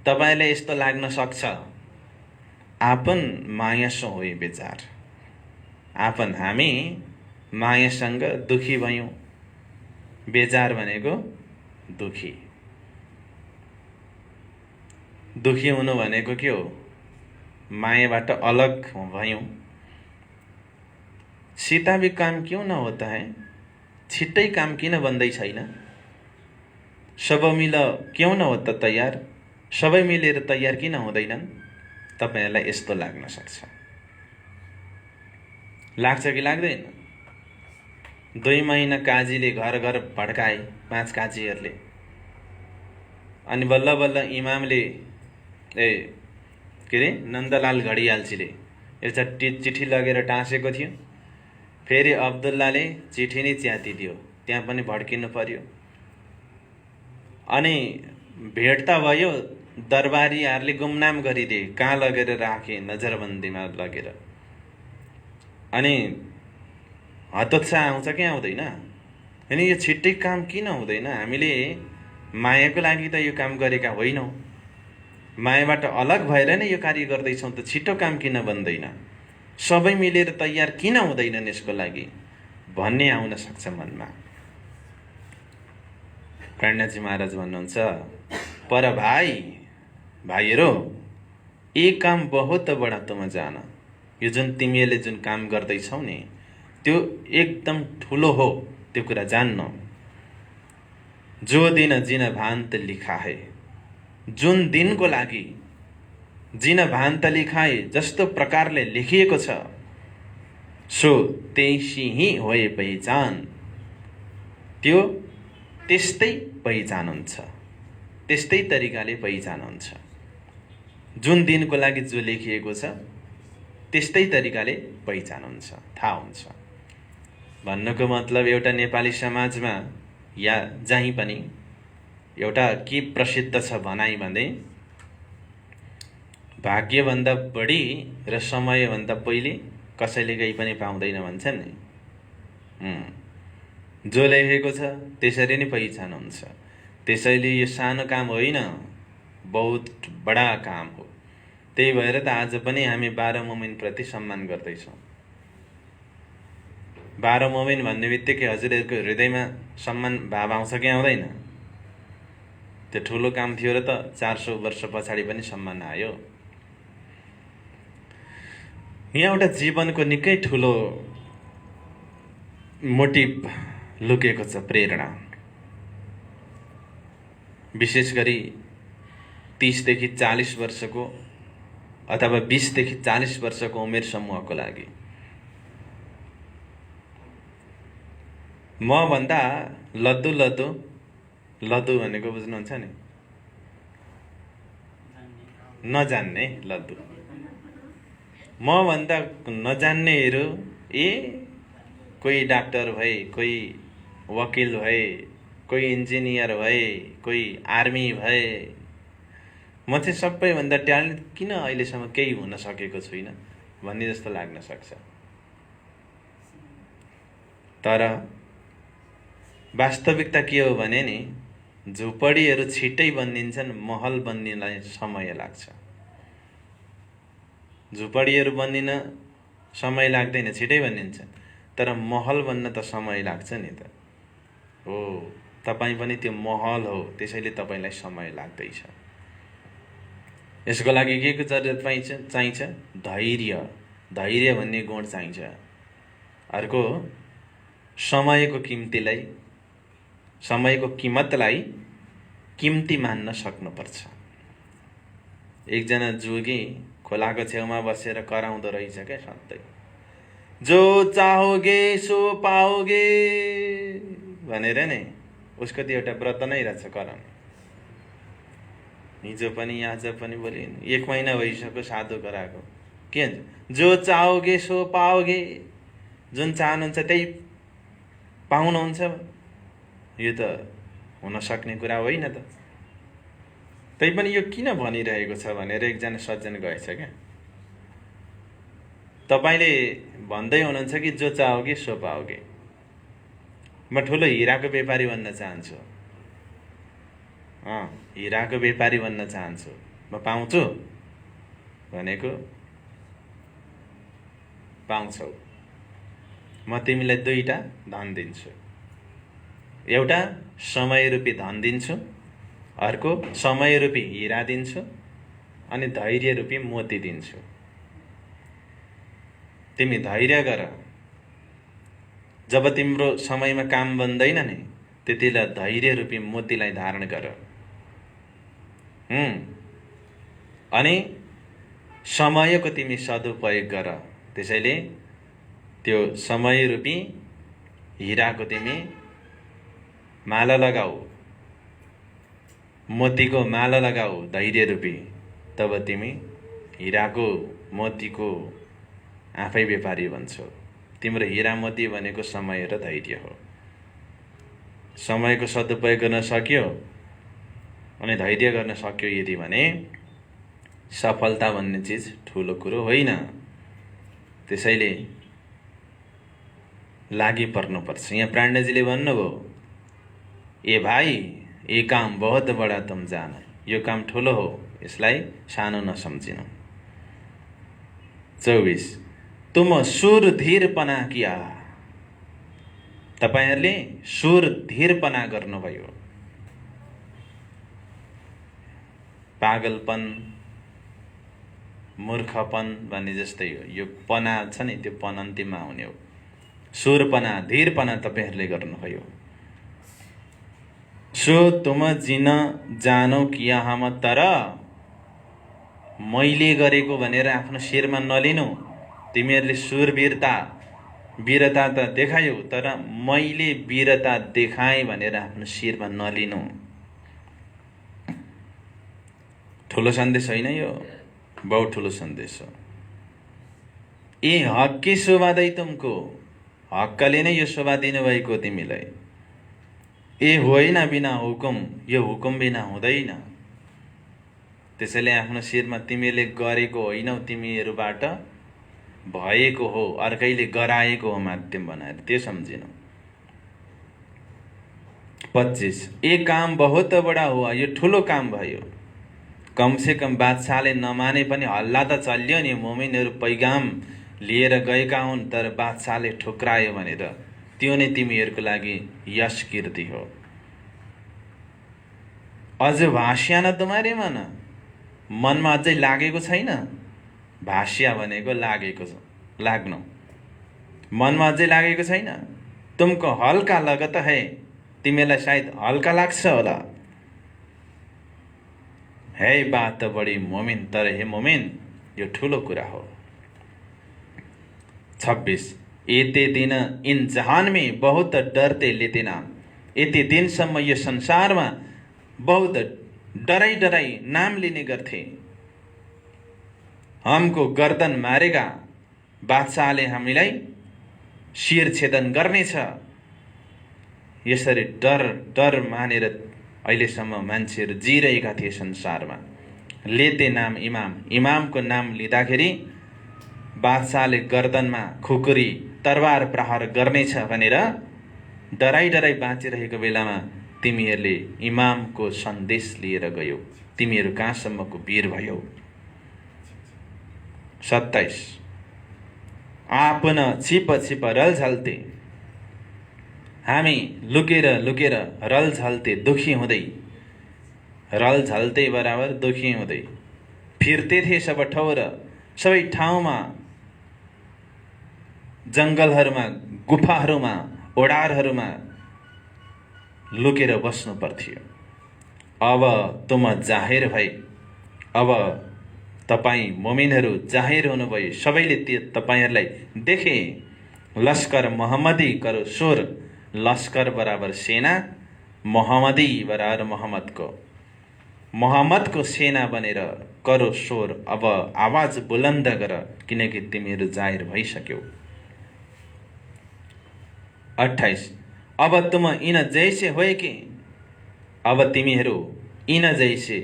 तपाईलाई यस्तो लाग्न सक्छ, आपन मायासो होई बेजार, आपन हामी मायासँग दुखी भयौं। बेजार भनेको दुखी, दुखी हुनु भनेको के हो, मायाबाट अलग भयौं। सीता भी काम क्यों न होता है, छिट्टै काम किन बन्दै छैन। सब मिल क्यों न होता तयार, सबै मिलेर तयार किन हुँदैनन्। तपाईहरुलाई यस्तो लाग्न सक्छ, लाग्छ कि लाग्दैन। 2 महिना काजीले घर घर भड्काए, 5 काजीहरूले, अनि बल्ल बल्ल इमामले के रे नन्दलाल घडियालजीले एउटा चिठी लगेर टाँसेको थियो। फेरि अब्दुल्लाले चिठी नै च्यातिदियो, त्यहाँ पनि भड्किनु पर्यो। अनि भेट त भयो, दरबारीहरूले गुमनाम गरिदिए, कहाँ लगेर राखे, नजरबन्दीमा लगेर। अनि हतोत्साह आउँछ कि आउँदैन। अनि यो छिट्टै काम किन हुँदैन, हामीले मायाको लागि त यो काम गरेका होइनौँ, मायाबाट अलग भएर नै यो कार्य गर्दैछौँ, त छिटो काम किन बन्दैन, सबै मिलेर तयार किन हुँदैनन् यसको लागि भन्ने आउन सक्छ मनमा। प्रणजी महाराज भन्नुहुन्छ, पर भाइहरू एक काम बहुत बडा तुम जान, यो जुन तिमीले जुन काम गर्दैछौ नि त्यो एकदम ठुलो हो, त्यो कुरा जान्नु। जो दिन जिन भान्त लिखा है, जुन दिनको लागि जिन भान्त लिखाए, जस्तो प्रकारले लेखिएको छ, सो त्यसै ही होए पहिचान, त्यो त्यस्तै पहिचान हुन्छ, त्यस्तै तरिकाले पहिचान हुन्छ। जुन दिनको लागि जो लेखिएको छ त्यस्तै तरिकाले पहिचान हुन्छ, थाहा हुन्छ। भन्नुको मतलब एउटा नेपाली समाजमा या जहीँ पनि एउटा के प्रसिद्ध छ भनाइ भन्दै, भाग्यभन्दा बढी र समयभन्दा पहिले कसैले केही पनि पाउँदैन भन्छन् नि। जो लेखेको छ त्यसरी नै पहिचान हुन्छ। त्यसैले यो सानो काम होइन, बहुत बडा काम हो। त्यही भएर त आज पनि हामी 12 मोमिन प्रति सम्मान गर्दैछौँ। 12 मोमिन भन्ने बित्तिकै हजुरहरूको हृदयमा सम्मान भाव आउँछ कि आउँदैन। त्यो ठुलो काम थियो र त 400 वर्ष पछाडि पनि सम्मान आयो। यहाँ एउटा जीवनको निकै ठुलो मोटिभ लुकेको छ, प्रेरणा। विशेष गरी 30 देखि 40 वर्षको अथवा 20 देखि 40 वर्षको उमेर समूहको लागि। म भन्दा लद्दु लद्दु, लद्दु भनेको बुझ्नुहुन्छ नि, नजान्ने लद्दु। म भन्दा नजान्नेहरू कोही डाक्टर भए, कोही वकिल भए, कोही इन्जिनियर भए, कोही आर्मी भए, म चाहिँ सबैभन्दा ट्यालेन्ट किन अहिलेसम्म केही हुन सकेको छुइनँ भन्ने जस्तो लाग्न सक्छ। तर वास्तविकता के हो भने नि, झुपडीहरू छिट्टै बनिन्छन्, महल बन्नलाई समय लाग्छ। झुपडीहरू बनिन समय लाग्दैन, छिटै बनिन्छ, तर महल बन्न त समय लाग्छ नि त। हो, तपाईँ पनि त्यो महल हो, त्यसैले तपाईँलाई समय लाग्दैछ। यसको लागि के को जरुरत चाहिन्छ? धैर्य। धैर्य भन्ने गुण चाहिन्छ। अर्को, समयको कीमतलाई किम्ती मान्न सक्नुपर्छ। एकजना जोगी खोलाको छेउमा बसेर कराउँदो रहेछ क्या सधैँ, जो चाहोगे सो पाओगे भनेर नै। उसको त्यो एउटा व्रत नै रहेछ कराउने। हिजो पनि आज पनि भोलि 1 महिना भइसक्यो साधु कराएको। के भन्छ? जो चाहोगे सो पाओगे, जुन चाहनुहुन्छ त्यही पाउनुहुन्छ। यो त हुन सक्ने कुरा होइन त। तैपनि यो किन भनिरहेको छ भनेर एकजना सज्जन गएछ क्या। तपाईले भन्दै हुनुहुन्छ कि जो चाहोगे सो पाओगे। म ठुलो हिराको व्यापारी बन्न चाहन्छु, हिराको व्यापारी बन्न चाहन्छु, म पाउँछु भनेको पाउँछौ। म तिमीलाई 2टा धन दिन्छु, एउटा समय रूपी धन दिन्छु, अर्को समय रूपी हिरा दिन्छु, अनि धैर्य रूपी मोती दिन्छु। तिमी धैर्य गर। जब तिम्रो समयमा काम बन्दैन नि, त्यतिबेला धैर्य रूपी मोतीलाई धारण गर। अनि समयको तिमी सदुपयोग गर। त्यसैले त्यो समय रूपी हिराको तिमी माला लगाऊ, मोतीको माला लगाऊ, धैर्य रूपी। तब तिमी हिराको मोतीको आफै व्यापारी बन्छौ। तिम्रो हिरा मोती भनेको समय र धैर्य हो। समयको सदुपयोग गर्न सक्यो अनि धैर्य गर्न सक्यो यदि भने सफलता भन्ने चिज ठुलो कुरो होइन। त्यसैले लागि पर्नुपर्छ। यहाँ प्राण्डजीले भन्नुभयो, ए भाइ ये काम बहुत बडा तुम जान। यो काम ठुलो हो, यसलाई सानो नसम्झिनु। 24 तुम सुर धीरपना किया। तपाईहरुले सुर धीरपना गर्नुभयो। पागलपन, मूर्खपन भन्ने जस्तै हो। यो पना छ नि, त्यो पन अन्तिममा आउने हो। सुरपना, धीरपना तपाईहरुले गर्नुभयो। सो तुम जिन जानो किया हम, तर मैले गरेको भनेर आफ्नो शिरमा नलिनु। तिमीहरुले सुरवीरता, वीरता त देखायौ, तर मैले वीरता देखाएँ भनेर आफ्नो शिरमा नलिनु। ठुलो सन्देश होइन यो? बहुत ठुलो सन्देश हो। ए हक की शोभा दै तुमको। हक्कले नै यो शोभा दिनुभएको तिमीलाई। ए होइन बिना हुकुम, यो हुकुम बिना हुँदैन। त्यसैले आफ्नो शिरमा तिमीले गरेको होइनौ, तिमीहरुबाट भएको हो, अर्कैले गराएको हो माध्यम बनाएर, त्यो सम्झिनु। 25 ए काम बहुत बडा हुआ। यो ठुलो काम भयो। कम से कम बादशाहले नमाने पनि हल्ला त चल्यो नि। मोमिनहरु पैगाम लिएर गएका हुन्, तर बादशाहले ठुक्रायो भनेर। त्यो नै तिमीहरुको लागि यश कीर्ति हो। अझ भाष्या न तुम्हारे मन। मनमा अझै लागेको छैन। भाष्या भनेको लागेको छ, लाग्नु। मनमा अझै लागेको छैन। तुमको हल्का लगत है, तिमीलाई सायद हल्का लाग्छ होला। है बात त बढी मोमिन, तर हे मोमिन यो ठुलो कुरा हो। 26 एते दिन इन जहान में बहुत डरते लेते नाम। यति दिनसम्म यो संसारमा बहुत डराई डराई नाम लिने गर्थे। हमको गर्दन मारेगा, बादशाहले हामीलाई शिर छेदन गर्नेछ। यसरी डर डर मानेर अहिलेसम्म मान्छेहरू जिरहेका थिए संसारमा। लेते नाम इमाम, इमामको नाम लिँदाखेरि बादशाहले गर्दनमा खुकुरी तरबार प्रहार गर्नेछ भनेर डराई डराई बाँचिरहेको बेलामा तिमीहरूले इमामको सन्देश लिएर गयौ, तिमीहरू कहाँसम्मको वीर भयौ। 27 आपन छिप छिप रल झल्ते, हामी लुकेर लुकेर रल झल्ते दुखी हुँदै, रल झल्ते बराबर दुखी हुँदै फिर्ते थिए सब ठौर, सबै ठाउँमा, जङ्गलहरूमा, गुफाहरूमा, ओडारहरूमा लुकेर बस्नु पर्थ्यो। अब तुम जाहेर भए, अब तपाईँ मोमिनहरू जाहेर हुनुभयो, सबैले तपाईँहरूलाई देखे। लस्कर मोहम्मदी करो स्वर, लस्कर बराबर सेना, मोहम्मदी बराबर मोहम्मदको सेना बनेर करो स्वर, अब आवाज बुलन्द गर, किनकि तिमीहरू जाहेर भइसक्यौ। 28 अब तुम इन जैसे होए कि, अब तिमीहरू इन जैसे,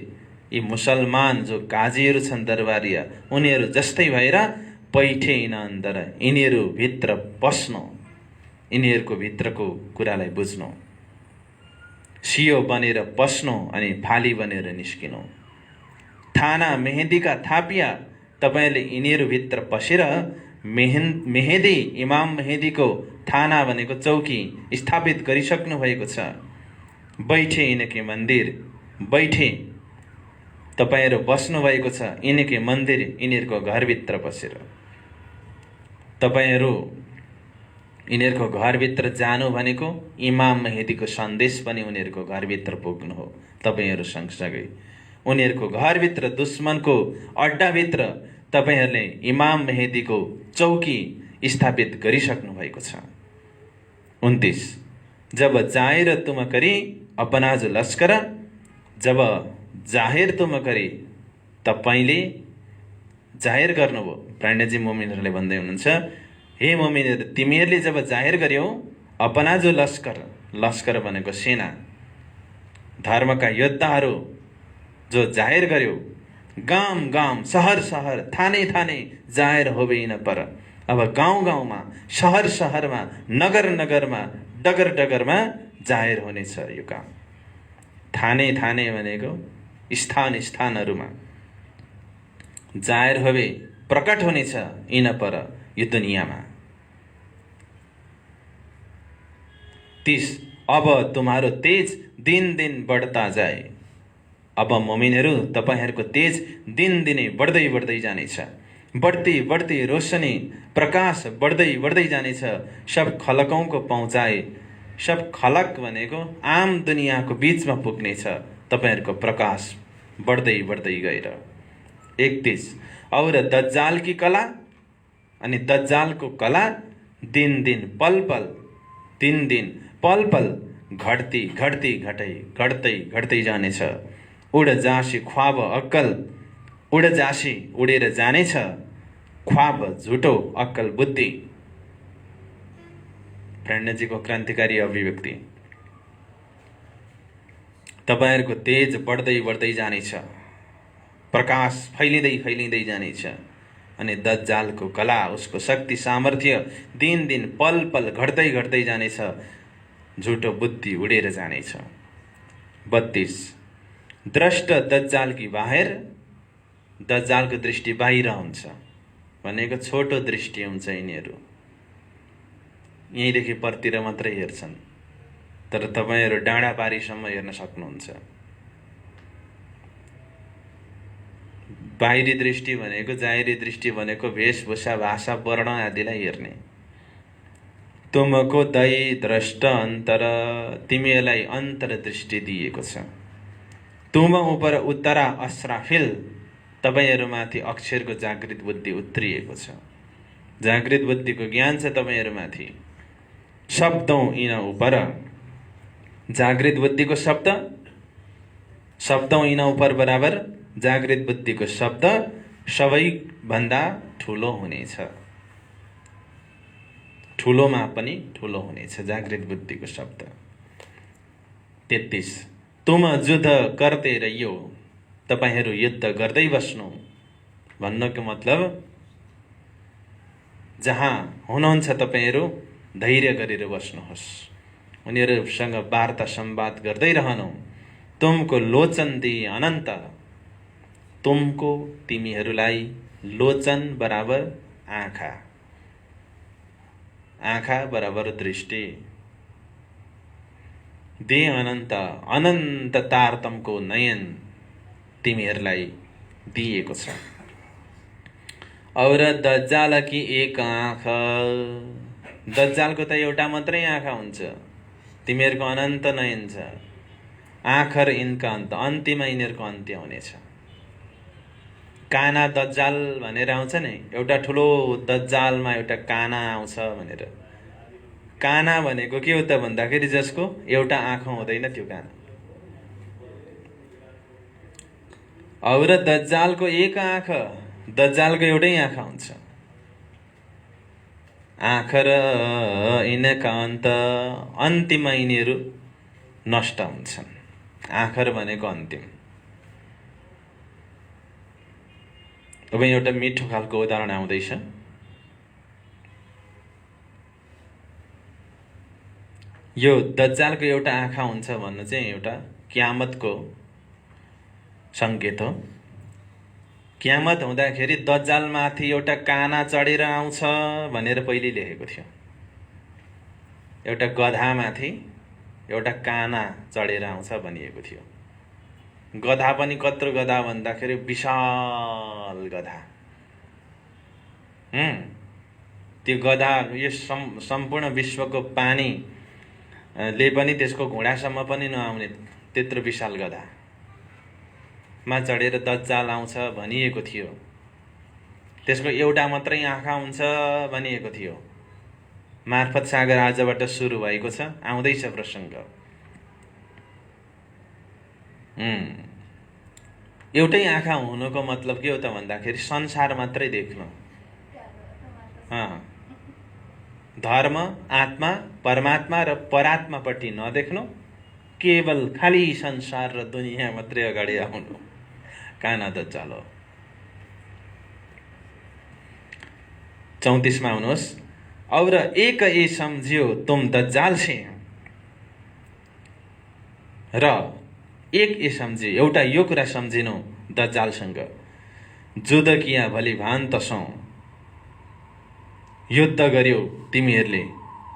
यी मुसलमान जो काजीहरू छन् दरबारिया, उनीहरू जस्तै भएर पैठे इन अन्दर, यिनीहरू भित्र पस्नु, यिनीहरूको भित्रको कुरालाई बुझ्नु, सियो बनेर पस्नु अनि फाली बनेर निस्किनु। थाना मेहेदीका थापिया, तपाईँले यिनीहरू भित्र पसेर मेहेदी, इमाम मेहेदीको थाना भनेको चौकी स्थापित गरिसक्नु भएको छ। बैठे यिनके मन्दिर, बैठे तपाईँहरू बस्नु भएको छ यिनके मन्दिर, यिनीहरूको घरभित्र बसेर। तपाईँहरू यिनीहरूको घरभित्र जानु भनेको इमाम मेहेदीको सन्देश पनि उनीहरूको घरभित्र पुग्नु हो। तपाईँहरू सँगसँगै उनीहरूको घरभित्र, दुश्मनको अड्डाभित्र तपाईँहरूले इमाम मेहेदीको चौकी स्थापित गरिसक्नु भएको छ। 29 जब जाहिर तुम करी अपना जो लस्कर, जब जाहिर तुम करी, तपाईँले जाहिर गर्नुभयो। प्राणजी मोमिनहरूले भन्दै हुनुहुन्छ, हे मोमिनहरू, तिमीहरूले जब जाहिर गर्यौ अपना जो लस्कर, लस्कर भनेको सेना, धर्मका योद्धाहरू जो जाहिर गर्यो, गाम गाम, सहर सहर, थाने थाने जाहिर होबे न पर। अब गाउँ गाउँमा, सहर सहरमा, नगर नगरमा, डगर डगरमा जाहिर हुनेछ यो काम। थाने थाने भनेको स्थान स्थानहरूमा जाहिर होबे, प्रकट हुनेछ इन पर, यो दुनियाँमा। 30 अब तुम्हारो तेज दिन दिन बढ्ता जाए, अब मोमिनहरू तपाईहरूको तेज दिन दिनै बढ्दै बढ्दै जानेछ। बढ्ती बढ्ती रोशनी, प्रकाश बढ्दै बढ्दै जानेछ। सब खलकौं को पहुँचाए, सब खलक भनेको आम दुनियाँको बीचमा पुग्नेछ तपाईहरूको प्रकाश बढ्दै बढ्दै गएर। 31 और दज्जाल की कला, अनि दज्जालको कला दिन दिन पल पल, दिन दिन पल पल घट्ती घट्ती घट्दै घट्दै जानेछ। उड जासी ख्वाब अक्कल, उड जासी उडेर जानेछ, ख्वाब झुटो अक्कल बुद्धि। प्रणजीको क्रान्तिकारी अभिव्यक्ति। तपाईहरूको तेज बढ्दै बढ्दै जानेछ, प्रकाश फैलिँदै फैलिँदै जानेछ, अनि दज्जालको कला, उसको शक्ति सामर्थ्य दिन दिन पल पल घट्दै घट्दै जानेछ, झुटो बुद्धि उडेर जानेछ। 32 द्रष्ट दज्जाल की बाहिर, दज्जालको दृष्टि बाहिर हुन्छ भनेको छोटो दृष्टि हुन्छ। यिनीहरू यहीँदेखि परतिर मात्रै हेर्छन्, तर तपाईँहरू डाँडा पारीसम्म हेर्न सक्नुहुन्छ। बाहिरी दृष्टि भनेको, जाहिरी दृष्टि भनेको वेशभूषा, भाषा, वर्ण आदिलाई हेर्ने। तुमको दई द्रष्ट अन्तर, तिमीलाई अन्तरदृष्टि दिएको छ। तुम उपर उत्तरा अस्राफिल, तपाईहरूमाथि अक्षरको जागृत बुद्धि उत्रिएको छ। जागृत बुद्धिको ज्ञान छ तपाईहरूमाथि। शब्दौं यिन उपर, जागृत बुद्धिको शब्द, शब्दौं यिन उपर बराबर जागृत बुद्धिको शब्द सबैभन्दा ठुलो हुनेछ। ठुलोमा पनि ठुलो हुनेछ जागृत बुद्धिको शब्द। 33 तुम युद्ध गर्दै रहियो, तपाईहरू युद्ध गर्दै बस्नु। भन्नको मतलब जहाँ हुनुहुन्छ तपाईहरू धैर्य गरेर बस्नुहोस्, उनीहरूसँग वार्ता संवाद गर्दै रहनु। तुमको लोचन दिए अनन्त, तुमको तिमीहरूलाई लोचन बराबर आँखा, आँखा बराबर दृष्टि, दे अनन्त, अनन्त तारतमको नयन तिमीहरूलाई दिएको छ। और दज्जाल की एक आँख, दज्जालको त एउटा मात्रै आँखा हुन्छ, तिमीहरूको अनन्त नयन छ। आखर इनका अन्त, अन्तिममा यिनीहरूको अन्त्य हुनेछ। काना दज्जाल भनेर आउँछ नि, एउटा ठुलो दज्जालमा एउटा काना आउँछ भनेर। काना भनेको के हो त भन्दाखेरि जसको एउटा आँखा हुँदैन त्यो काना। और दज्जालको एक आँख, दज्जालको एउटै आँखा हुन्छ। आखर इनका अन्त, अन्तिममा यिनीहरू नष्ट हुन्छन्। आखर भनेको अन्तिम। अब एउटा मिठो खालको उदाहरण आउँदैछ। यो दज्जालको एउटा आँखा हुन्छ भन्नु चाहिँ एउटा कियामतको संकेत हो। कियामत हुँदाखेरि दज्जालमाथि एउटा काना चढेर आउँछ भनेर पहिले लेखेको थियो। एउटा गधामाथि एउटा काना चढेर आउँछ भनिएको थियो। गधा पनि कत्रो गधा भन्दाखेरि विशाल गधा। त्यो गधा यो सम्पूर्ण विश्वको पानी ले पनि त्यसको घुँडासम्म पनि नआउने त्यत्रो विशाल गधा मा चढेर दज्जाल आउँछ भनिएको थियो। त्यसको एउटा मात्रै आँखा हुन्छ भनिएको थियो। मार्फत सागर आजबाट सुरु भएको छ, आउँदैछ प्रसङ्ग। एउटै आँखा हुनुको मतलब के हो त भन्दाखेरि संसार मात्रै देख्नु। धर्म, आत्मा, परमात्मा र परात्मापट्टि नदेख्नु, केवल खाली संसार र दुनियाँ मात्रै अगाडि आउनु, काना दज्जाल हो। 34 मा आउनुहोस्। और एक ये सम्झियो तुम दज्जाल से, र एक ये सम्झे, एउटा यो कुरा सम्झिनु दज्जालसँग, जुद्ध किया भली भान्तसौँ, युद्ध गर्यो तिमीहरूले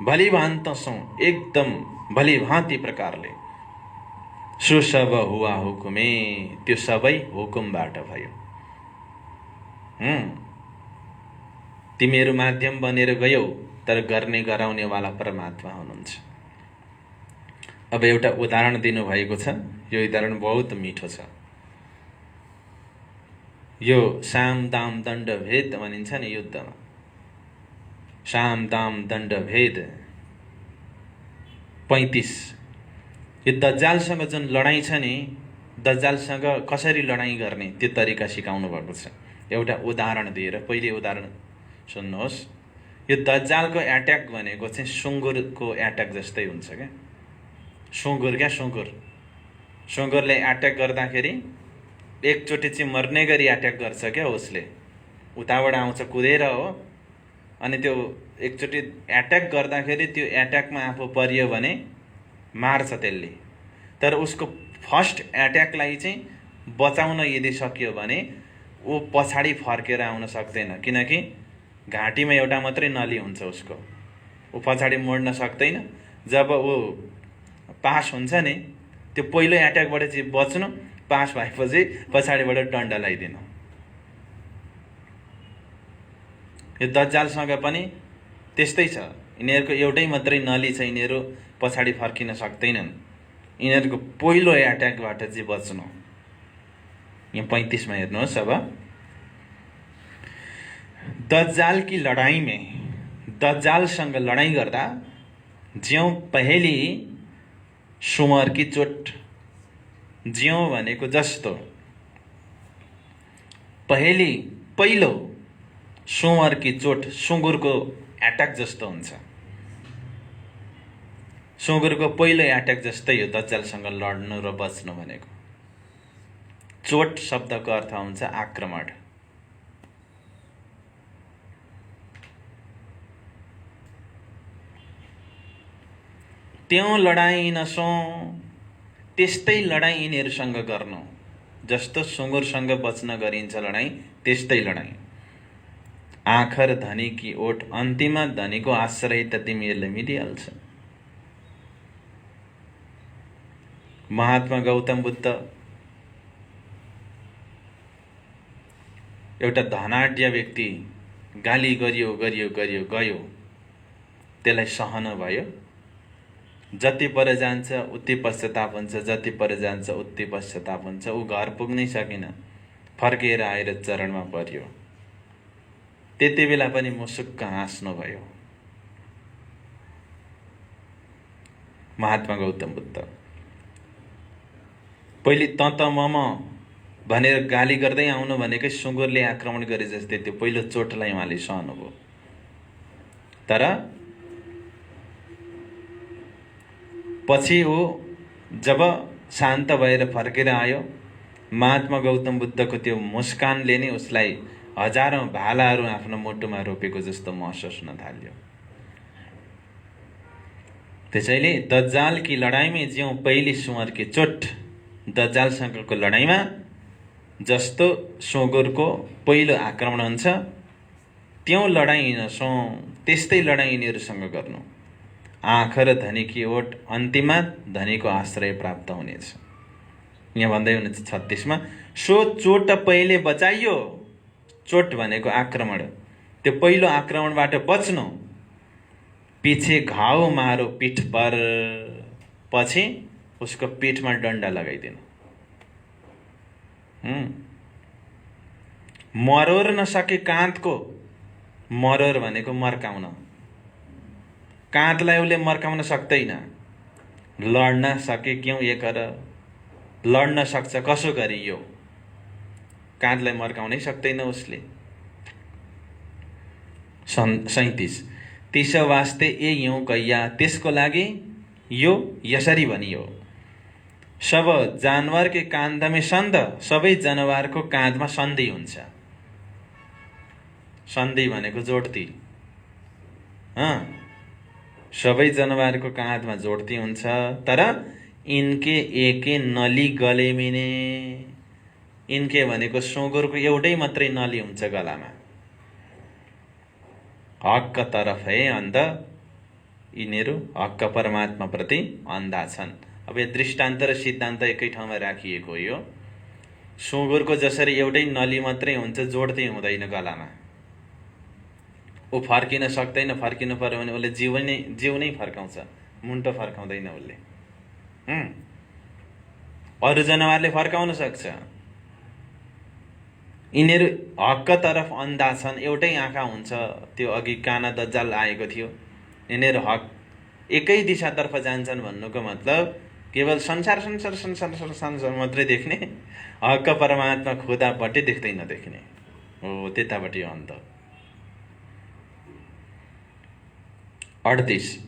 भली भान्तसौँ, एकदम भली भाँति प्रकारले। सुसब हुआ हुकुमे, त्यो सबै हुकुमबाट भयो। तिमीहरू माध्यम बनेर गयो, तर गर्ने गराउनेवाला परमात्मा हुनुहुन्छ। अब एउटा उदाहरण दिनुभएको छ। यो उदाहरण बहुत मिठो छ। यो साम दाम दण्ड भेद भनिन्छ नि युद्धमा। साम दाम दण्ड भेद 35। यो दज्जालसँग जुन लडाईँ छ नि, दज्जालसँग कसरी लडाईँ गर्ने त्यो तरिका सिकाउनु भएको छ एउटा उदाहरण दिएर। पहिले उदाहरण सुन्नुहोस्। यो दज्जालको एट्याक भनेको चाहिँ सुँगुरको एट्याक जस्तै हुन्छ क्या। सुँगुर क्या, सुँगुरले एट्याक गर्दाखेरि एकचोटि चाहिँ मर्ने गरी एट्याक गर्छ क्या। उसले उताबाट आउँछ कुदेर हो, अनि त्यो एकचोटि एट्याक गर्दाखेरि त्यो एट्याकमा आफू परियो भने मार्छ त्यसले। तर उसको फर्स्ट एट्याकलाई चाहिँ बचाउन यदि सकियो भने ऊ पछाडि फर्केर आउन सक्दैन, किनकि घाँटीमा एउटा मात्रै नली हुन्छ उसको, ऊ पछाडि मोड्न सक्दैन। जब ऊ पास हुन्छ नि, त्यो पहिलो एट्याकबाट चाहिँ बच्नु, पास भएपछि पछाडिबाट डन्डा लगाइदिनु। यो दज्जालसँग पनि त्यस्तै छ। यिनीहरूको एउटै मात्रै नली छ, यिनीहरू पछाडि फर्किन सक्दैनन्। यिनीहरूको पहिलो एट्याकबाट चाहिँ बच्नु। यहाँ 35 में हेर्नुहोस्। अब दज्जाल की लड़ाई में, दज्जालसँग लडाईँ गर्दा ज्यों पहेली सुमर की चोट, ज्यों भनेको जस्तो, पहेली पहिलो, सुमर की चोट सुँगुरको एट्याक जस्तो हुन्छ। सुँगुरको पहिलो एट्याक जस्तै हो दज्जालसँग लड्नु र बच्नु भनेको। चोट शब्दको अर्थ हुन्छ आक्रमण। त्यों लडाईँ नसौँ, त्यस्तै लडाईँ यिनीहरूसँग गर्नु। जस्तो सुँगुरसँग बच्न गरिन्छ लडाईँ, त्यस्तै लडाईँ। आखर धनी की ओट, अन्तिममा धनीको आश्रय त तिमीहरूले मिलिहाल्छ। महात्मा गौतम बुद्ध एउटा धनाढ्य व्यक्ति, गाली गरियो गरियो गरियो गयो, त्यसलाई सहन भयो। जति पर जान्छ उति पश्चाताप हुन्छ, जति पर जान्छ उति पश्चाताप हुन्छ। ऊ घर पुग्नै सकेन, फर्केर आएर चरणमा पर्यो। त्यति बेला पनि मुसुक्क हाँस्नु भयो महात्मा गौतम बुद्ध। पहिले त मम भनेर गाली गर्दै आउनु भनेकै सुँगुरले आक्रमण गरे जस्तै त्यो पहिलो चोटलाई उहाँले सहनुभयो। तर पछि ऊ जब शान्त भएर फर्केर आयो, महात्मा गौतम बुद्धको त्यो मुस्कानले नै उसलाई हजारौं भालाहरू आफ्नो मुटुमा रोपेको जस्तो महसुस हुन थाल्यो। त्यसैले दज्जाल की लडाईँमा ज्यों पहेली सुँगर की चोट, दज्जालसँगको लडाईँमा जस्तो सुँगुरको पहिलो आक्रमण हुन्छ, त्यो लडाईँ नसौँ, त्यस्तै लडाईँ यिनीहरूसँग गर्नु। आखर धनी की ओट, अन्तिममा धनीको आश्रय प्राप्त हुनेछ। यहाँ भन्दै हुनुहुन्छ 36 में, सो चोट पहिले बचाइयो। चोट भनेको आक्रमण, त्यो पहिलो आक्रमणबाट बच्नु। पछि घाउ मारो पीठ पर, पछि उसको पीठमा डन्डा लगाइदिनु। मरोर नसके काँधको, मरोर भनेको मर्काउन, काँधलाई उसले मर्काउन सक्दैन। लड्न सके क्यों ये कर, लड्न सक्छ कसो गरी यो, काँधलाई मर्काउनै सक्दैन उसले। 37 तिस वास्ते ए यूं कैया, त्यसको लागि यो यसरी भनियो। सब जानवर के काँध में सन्ध, सबै जनावरको काँधमा सन्धि हुन्छ। सन्धि भनेको जोड्ती। सबै जनावरको काँधमा जोड्ती हुन्छ। तर इनके एके नली गले मिने, इनके भनेको सुँगुरको एउटै मात्रै नली हुन्छ गलामा। हक तरफ है अन्ध, यिनीहरू हक परमात्मा प्रति अन्धा छन्। अब यो दृष्टान्त र सिद्धान्त एकै ठाउँमा राखिएको यो। सुँगुरको जसरी एउटै नली मात्रै हुन्छ, जोड्दै हुँदैन गलामा। ऊ फर्किन सक्दैन, फर्किनु पर्यो भने उसले जिउ नै फर्काउँछ, मुन्टो फर्काउँदैन उसले। अरू जनावरले फर्काउन सक्छ। यिनीहरू हक तरफ अन्धा छन्, एउटै आँखा हुन्छ। त्यो अघि काना दज्जाल आएको थियो, यिनीहरू हक एकै दिशातर्फ जान्छन् भन्नुको मतलब केवल संसार संसार संसार संसार मात्रै देख्ने, हक परमात्मा खुदापट्टि देख्दै नदेख्ने हो, त्यतापट्टि अन्ध। 38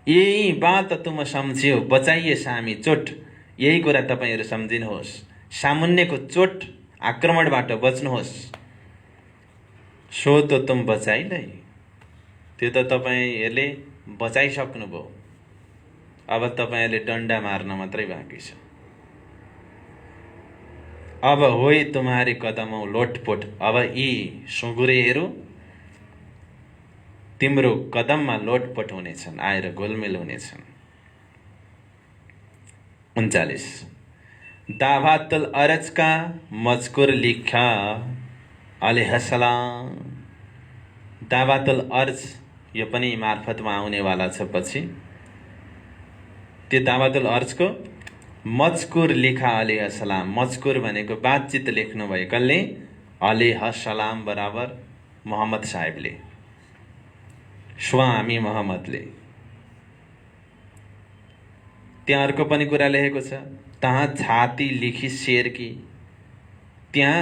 यही बात तुम सम्झ्यो, बचाइए सामी चोट। यही कुरा तपाईहरु सम्झिनुहोस्, सामुन्नेको चोट आक्रमणबाट बच्नुहोस्। सो तो तुम बचाइलै, त्यो त तपाईहरुले बचाइसक्नुभयो। अब तपाईहरुले डन्डा मार्न मात्रै बाँकी छ। अब होई तुम्हारे कदमौं लोटपोट, अब यी सुँगुरेहरू तिम्रो कदममा लोटपोट हुनेछन्, आएर गोलमेल हुनेछन्। 39 दावातुल अर्ज का मजकुर लिखा अलैहिस्सलाम। दावातुल अर्ज यो पनि मार्फतमा आउनेवाला छ पछि। त्यो दावतुल अर्जको मजकुर लेखा अलैहि सलाम। मजकुर भनेको बातचित लेख्नु भएकाले अलैहि सलाम बराबर मोहम्मद साहेबले, स्वामी मोहम्मदले। त्यहाँ अर्को पनि कुरा लेखेको छ, तहाँ छाती लेखी शेर की, त्यहाँ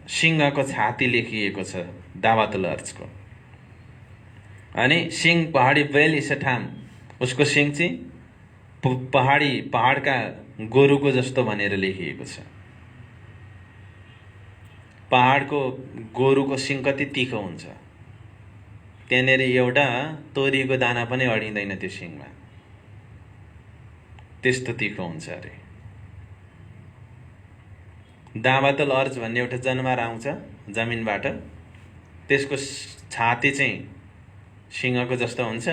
सिंहको छाती लेखिएको छ दावतुल अर्जको। अनि सिंह पहाडी बैल इसठाम, उसको सिंह चाहिँ पहाडका गोरुको जस्तो भनेर लेखिएको छ। पहाडको गोरुको सिंह कति तीखो हुन्छ, त्यहाँनिर एउटा तोरीको दाना पनि अडिँदैन त्यो सिंहमा, त्यस्तो तीखो हुन्छ अरे। दावतुल अर्ज भन्ने एउटा जनावर आउँछ जमिनबाट, त्यसको छाती चाहिँ सिंहको जस्तो हुन्छ,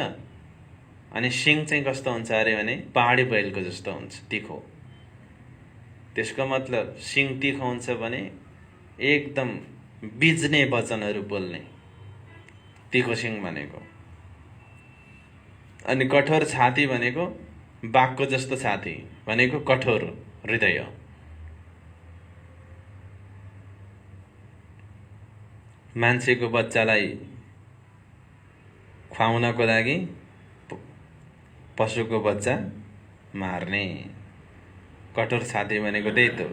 अनि सिंह चाहिँ कस्तो हुन्छ अरे भने पहाडी बैलको जस्तो हुन्छ, तीखो। त्यसको मतलब सिंह तीखो हुन्छ भने एकदम बिज्ने वचनहरू बोल्ने, तीखो सिंह भनेको। अनि कठोर छाती भनेको बाघको जस्तो छाती भनेको कठोर हृदय। मान्छेको बच्चालाई खुवाउनको लागि पशुको बच्चा मार्ने, कठोर छाती भनेको त्यही त हो।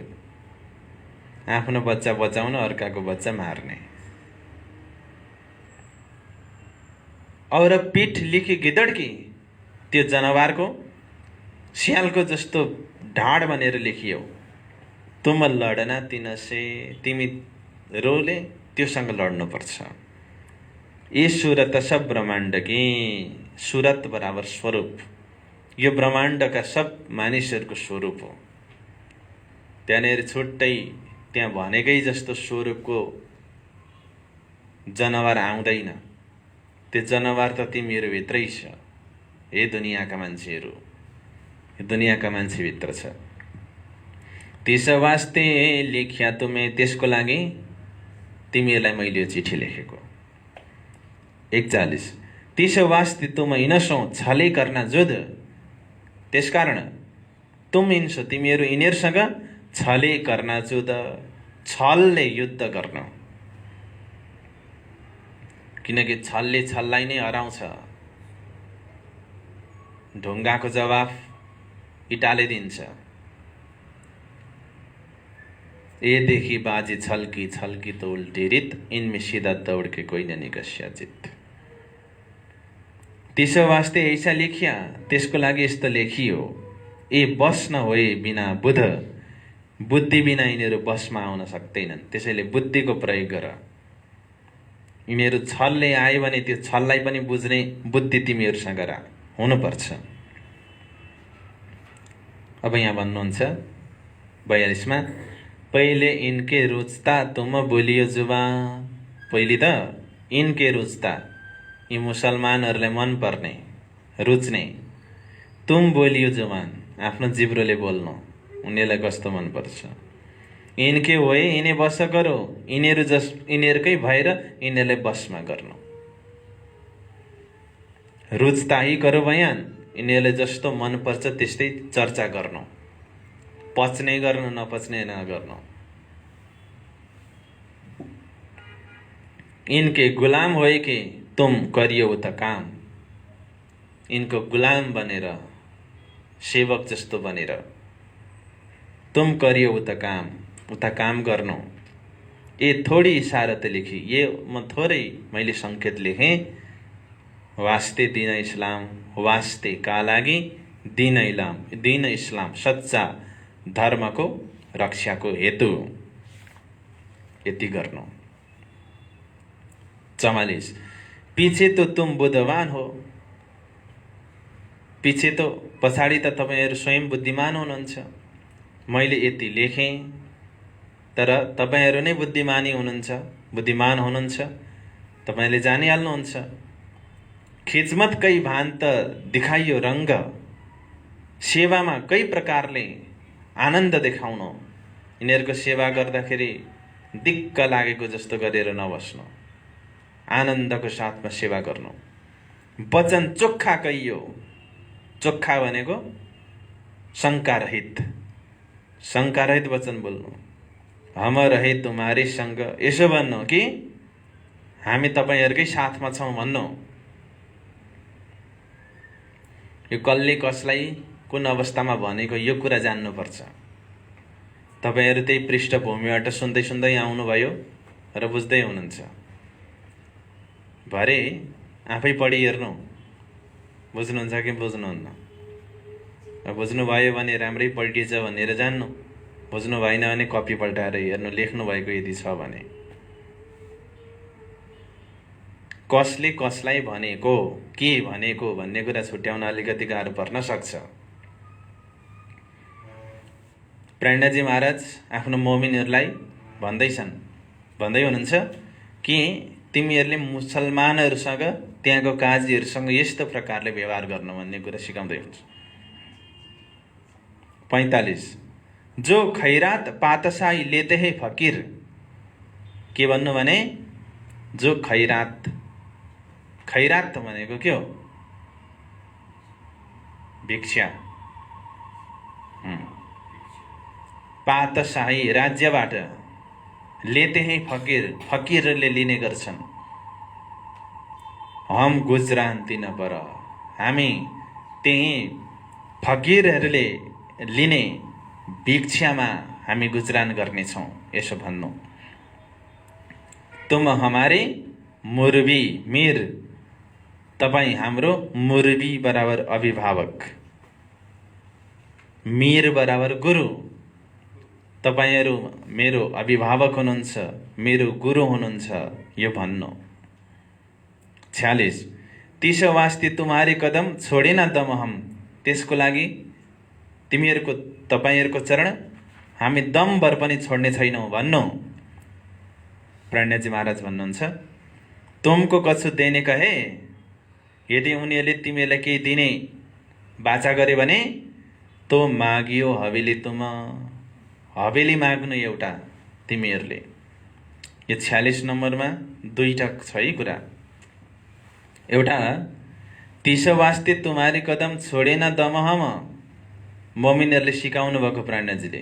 आफ्नो बच्चा बचाउन अर्काको बच्चा मार्ने। और पीठ लिखी गिदडकी, त्यो जनावरको स्यालको जस्तो ढाड भनेर लेखियो। तुम लडना तिनसे, तिमी रोले त्योसँग लड्नुपर्छ। ये सुरत सब ब्रह्माण्ड की, सुरत बराबर स्वरूप, यो ब्रह्माण्डका सब मानिसहरूको स्वरूप हो। त्यहाँनिर छुट्टै त्यहाँ भनेकै जस्तो स्वरूपको जनावर आउँदैन, त्यो जनावर त तिमीहरू भित्रै छ। हे दुनियाँका मान्छेहरू, दुनियाँका मान्छेभित्र छ। त्यस वास्ते लेख्या तुमे, त्यसको लागि तिमीहरूलाई मैले यो चिठी लेखेको। 41 तीस वास्ते तुम यिनसौँ छले गर्न जुध, त्यसकारण तुम यिनसो, तिमीहरू यिनीहरूसँग छले गर्न जुध, छलले युद्ध गर्न। किनकि छलले छललाई नै हराउँछ। ढुङ्गाको जवाफ इटाले दिन्छ। ए देखी बाजी छलकी, छलकी तो उल्टी रित, इनमें सीधा दौड़ के कोई न निकस्या जित। त्यसो वास्ते ऐसा लेखिया, त्यसको लागि यस्तो लेखियो। ए बस न होए बिना बुध, बुद्धि बिना यिनीहरू बसमा आउन सक्दैनन्, त्यसैले बुद्धिको प्रयोग गर। यिनीहरू छलले आयो भने त्यो छललाई पनि बुझ्ने बुद्धि तिमीहरूसँग हुनुपर्छ। अब यहाँ भन्नुहुन्छ 42 मा, पहिले इनके रुच्ता तुम बोलियो जुबा, पहिले त इनके रुच्ता, यी मुसलमानहरूलाई मन पर्ने रुच्ने, तुम बोलियो जुबान, आफ्नो जिब्रोले बोल्नु, उनीहरूलाई कस्तो मन पर्छ। इनके होए यिनी बस गरो, यिनीहरूकै भएर यिनीहरूलाई बसमा गर्नु। रुच्ता ही करो बयान, यिनीहरूलाई जस्तो मन पर्छ त्यस्तै चर्चा गर्नु, पच्ने गर्नु नपच्ने नगर्नु। इनके गुलाम होए कि तुम करियो उता काम, इनको गुलाम बनेर, सेवक जस्तो बनेर तुम करियो उता काम गर्नु। ये थोड़ी इशारत लेखी, ये म थोरै मैले संकेत लेखेँ। वास्ते दीन इस्लाम, वास्ते का लागि दीन इस्लाम सच्चा धर्मको रक्षाको हेतु यति गर्नु। 44 पीछे तो तुम बुद्धवान हो, पछि त पछाडि त तपाईहरु स्वयं बुद्धिमान हुनुहुन्छ। मैले यति लेखेँ, तर तपाईहरु नै बुद्धिमानी हुनुहुन्छ, बुद्धिमान हुनुहुन्छ, तपाईले जानिहाल्नुहुन्छ। खिजमत कई भान्त दिखाइयो रंग, सेवामा कई प्रकारले आनन्द देखाउनु। यिनीहरूको सेवा गर्दाखेरि दिक्क लागेको जस्तो गरेर नबस्नु, आनन्दको साथमा सेवा गर्नु। वचन चोख्खा कहियो। चोख्खा भनेको शङ्कारहित वचन बोल्नु। हम रहे तुम्हारे सँग, यसो भन्नु कि हामी तपाईहरुकै साथमा छौं भन्नु। यो कसले कसलाई कुन अवस्थामा भनेको यो कुरा जान्नुपर्छ। तपाईहरु त्यही पृष्ठभूमिबाट सुन्दै सुन्दै आउनुभयो र बुझ्दै हुनुहुन्छ। भरे आफै पढी हेर्नु, बुझ्नुहुन्छ कि बुझ्नुहुन्न। बुझ्नुभयो भने राम्रै पल्टिएछ भनेर जान्नु, बुझ्नु भएन भने कपी पल्टाएर हेर्नु, लेख्नु भएको यदि छ भने। कसले कसलाई भनेको, के भनेको भन्ने कुरा छुट्याउन अलिकति गाह्रो पर्न सक्छ। प्रेरणाजी महाराज आफ्नो मोमिनहरूलाई भन्दै हुनुहुन्छ कि तिमीहरूले मुसलमानहरूसँग, त्यहाँको काजीहरूसँग यस्तो प्रकारले व्यवहार गर्नु भन्ने कुरा सिकाउँदै हुन्छ। 45 जो खैरात पातशाही लेते है फकीर। के भन्नु भने जो खैरात भनेको के हो? भिक्षा। पातशाही राज्यबाट, लेते हैं फकीरले लिने गर्छन्। हम गुजरान दिन पर, हामी त्यही फकीरहरूले लिने भिक्षामा हामी गुजरान गर्नेछौं, यसो भन्नु। तुम हमारे मुरबी मीर, तपाईं हाम्रो मुरबी बराबर अभिभावक, मीर बराबर गुरु। तपाईहरु मेरो अभिभावक हुनुहुन्छ, मेरो गुरु हुनुहुन्छ, यो भन्नु। 46 तीसो वास्ते तुम्हारे कदम छोडेन दम हम, त्यसको लागि तपाईहरुको चरण हामी दमभर पनि छोड्ने छैनौं भन्नु। प्रणयजी महाराज भन्नुहुन्छ तुमको कछु देने कहे, यदि उनीहरूले तिमीलाई केही दिने बाचा गरे भने तो मागियो हवेली, तुम हवेली माग्नु एउटा तिमीहरूले। यो 46 नम्बरमा दुईटा छ है कुरा। एउटा तीसो वास्ते तुम्हारे कदम छोडेन दम हम, मोमिनहरूले सिकाउनु भएको प्रणयजीले।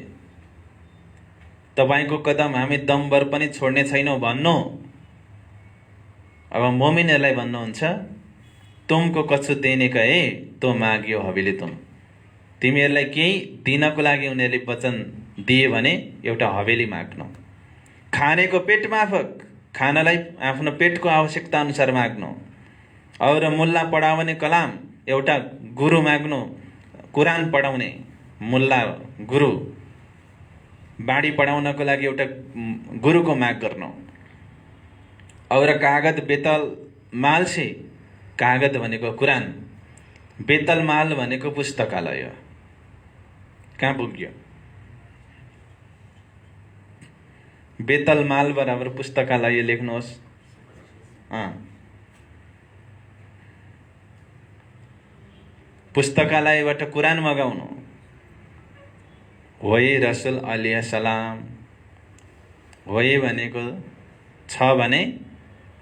तपाईको कदम हामी दमभर पनि छोड्ने छैनौं भन्नु। अब मोमिनहरूलाई भन्नुहुन्छ तुमको कछु देने कहे तो मागियो हवेली तुम, तिमीहरूलाई केही दिनको लागि उनीहरूले वचन दिए भने एउटा हवेली माग्नु। खानेको पेट माफक, खानालाई आफ्नो पेटको आवश्यकता अनुसार माग्नु। और मुल्ला पढाउने कलाम, एउटा गुरु माग्नु, कुरान पढाउने मुल्ला गुरु, बाडी पढाउनको लागि एउटा गुरुको माग गर्नु। और कागज बेतल माल से, कागज भनेको कुरान, बेतल माल भनेको पुस्तकालय। कहाँ पुग्यो? बेतल माल बराबर पुस्तकालय लेख्नुहोस्। पुस्तकालयबाट कुरान मगाउनु। वही रसुल अलैहि सलाम, वही भनेको छ भने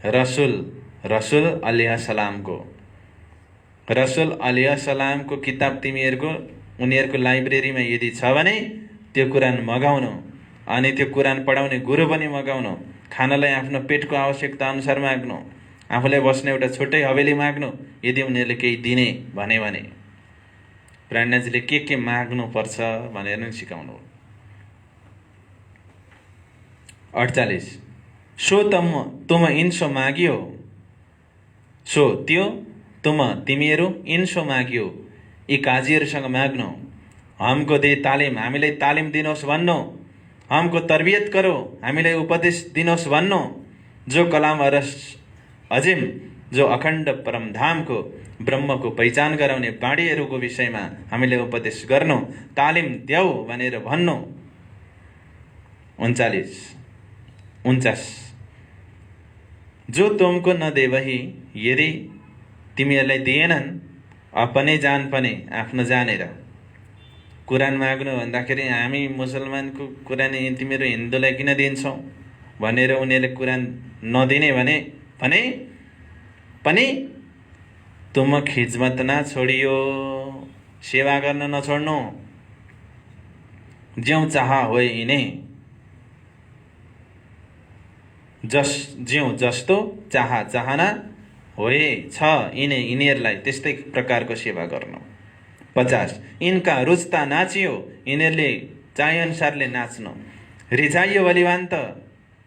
रसुल अलैहि सलामको, रसुल अलैहि सलामको किताब तिमीहरूको उनीहरूको लाइब्रेरीमा यदि छ भने त्यो कुरान मगाउनु। अनि त्यो कुरान पढाउने गुरु पनि मगाउनु। खानालाई आफ्नो पेटको आवश्यकता अनुसार माग्नु। आफूलाई बस्ने एउटा छुट्टै हवेली माग्नु, यदि उनीहरूले केही दिने भने। प्रणयजीले के माग्नु पर्छ भनेर नि सिकाउनु। 48 सो तुम इन्सो मागियो, सो त्यो तिमीहरू इन्सो मागियो, यी काजीहरूसँग माग्नु। हमको दे तालिम, हामीलाई तालिम दिनुहोस् भन्नु। हमको तरबियत करो, हामीलाई उपदेश दिनुहोस् भन्नु। जो कलाम अरस अजिम, जो अखण्ड परमधामको ब्रह्मको पहिचान गराउने बाणीहरूको विषयमा हामीले उपदेश गर्नु, तालिम देऊ भनेर भन्नु। 49 जो तुमको न देवही, यदि तिमीहरूलाई दिएनन्, अपने जान पनि आफ्नो जानेर। कुरान माग्नु भन्दाखेरि हामी मुसलमानको कुरान तिमीहरू हिन्दूलाई किन दिन्छौ भनेर उनीहरूले कुरान नदिने भने पनि तुम खिजमत ना छोडियो, सेवा गर्न नछोड्नु। ज्यौ चाह होय यिने, ज्यौ जस्तो चाह चाहना होए छ यिने, यिनीहरूलाई त्यस्तै प्रकारको सेवा गर्नु। 50 यिनका रुच्ता नाचियो, यिनीहरूले चाहेअनुसारले नाच्नु। रिझाइयो बलिवान्त,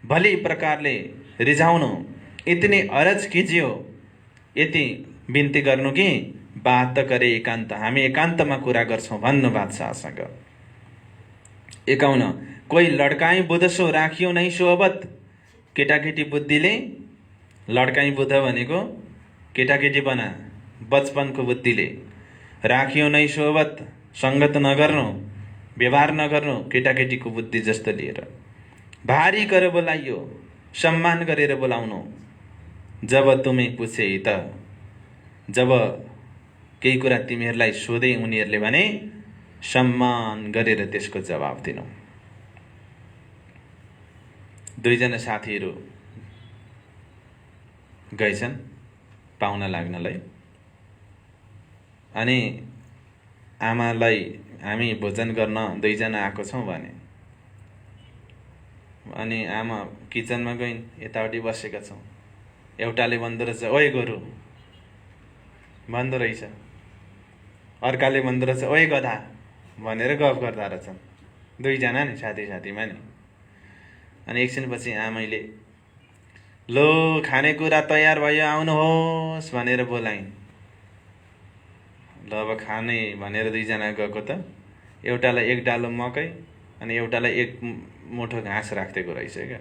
भली प्रकारले रिझाउनु। इतनी अरज कीजियो, यति बिन्ती गर्नु कि बात करे एकान्त, हामी एकान्तमा कुरा गर्छौँ भन्नु बादशाहसँग। 51 कोही लड्काई बुधसो राखियो नै सोहबत, केटाकेटी बुद्धिले, लड्काई बुध भनेको केटाकेटी बना बचपनको बुद्धिले, राखियो नै सोहबत सङ्गत नगर्नु, व्यवहार नगर्नु केटाकेटीको बुद्धि जस्तो लिएर। भारी गरेर बोलाइयो, सम्मान गरेर बोलाउनु। जब तुमे पुछे त, जब केही कुरा तिमीहरूलाई सोधे उनीहरूले भने सम्मान गरेर त्यसको जवाब दिनु। दुईजना साथीहरू गएछन् पाहुना लाग्नलाई। अनि आमालाई हामी भोजन गर्न दुईजना आएको छौँ भने, अनि आमा किचनमा गइन्, यताउति बसेका छौँ। एउटाले भन्दो रहेछ ओए गोरु भन्दो रहेछ, अर्काले भन्दो रहेछ ओए गधा भनेर गफ गर्दा रहेछन् दुईजना नि साथीमा नि। अनि एकछिनपछि आमैले लो खानेकुरा तयार भयो आउनुहोस् भनेर बोलाइन्। ल अब खाने भनेर दुईजना गएको त एउटालाई एक डालो मकै अनि एउटालाई एक मुठो घाँस राखिदिएको रहेछ क्या।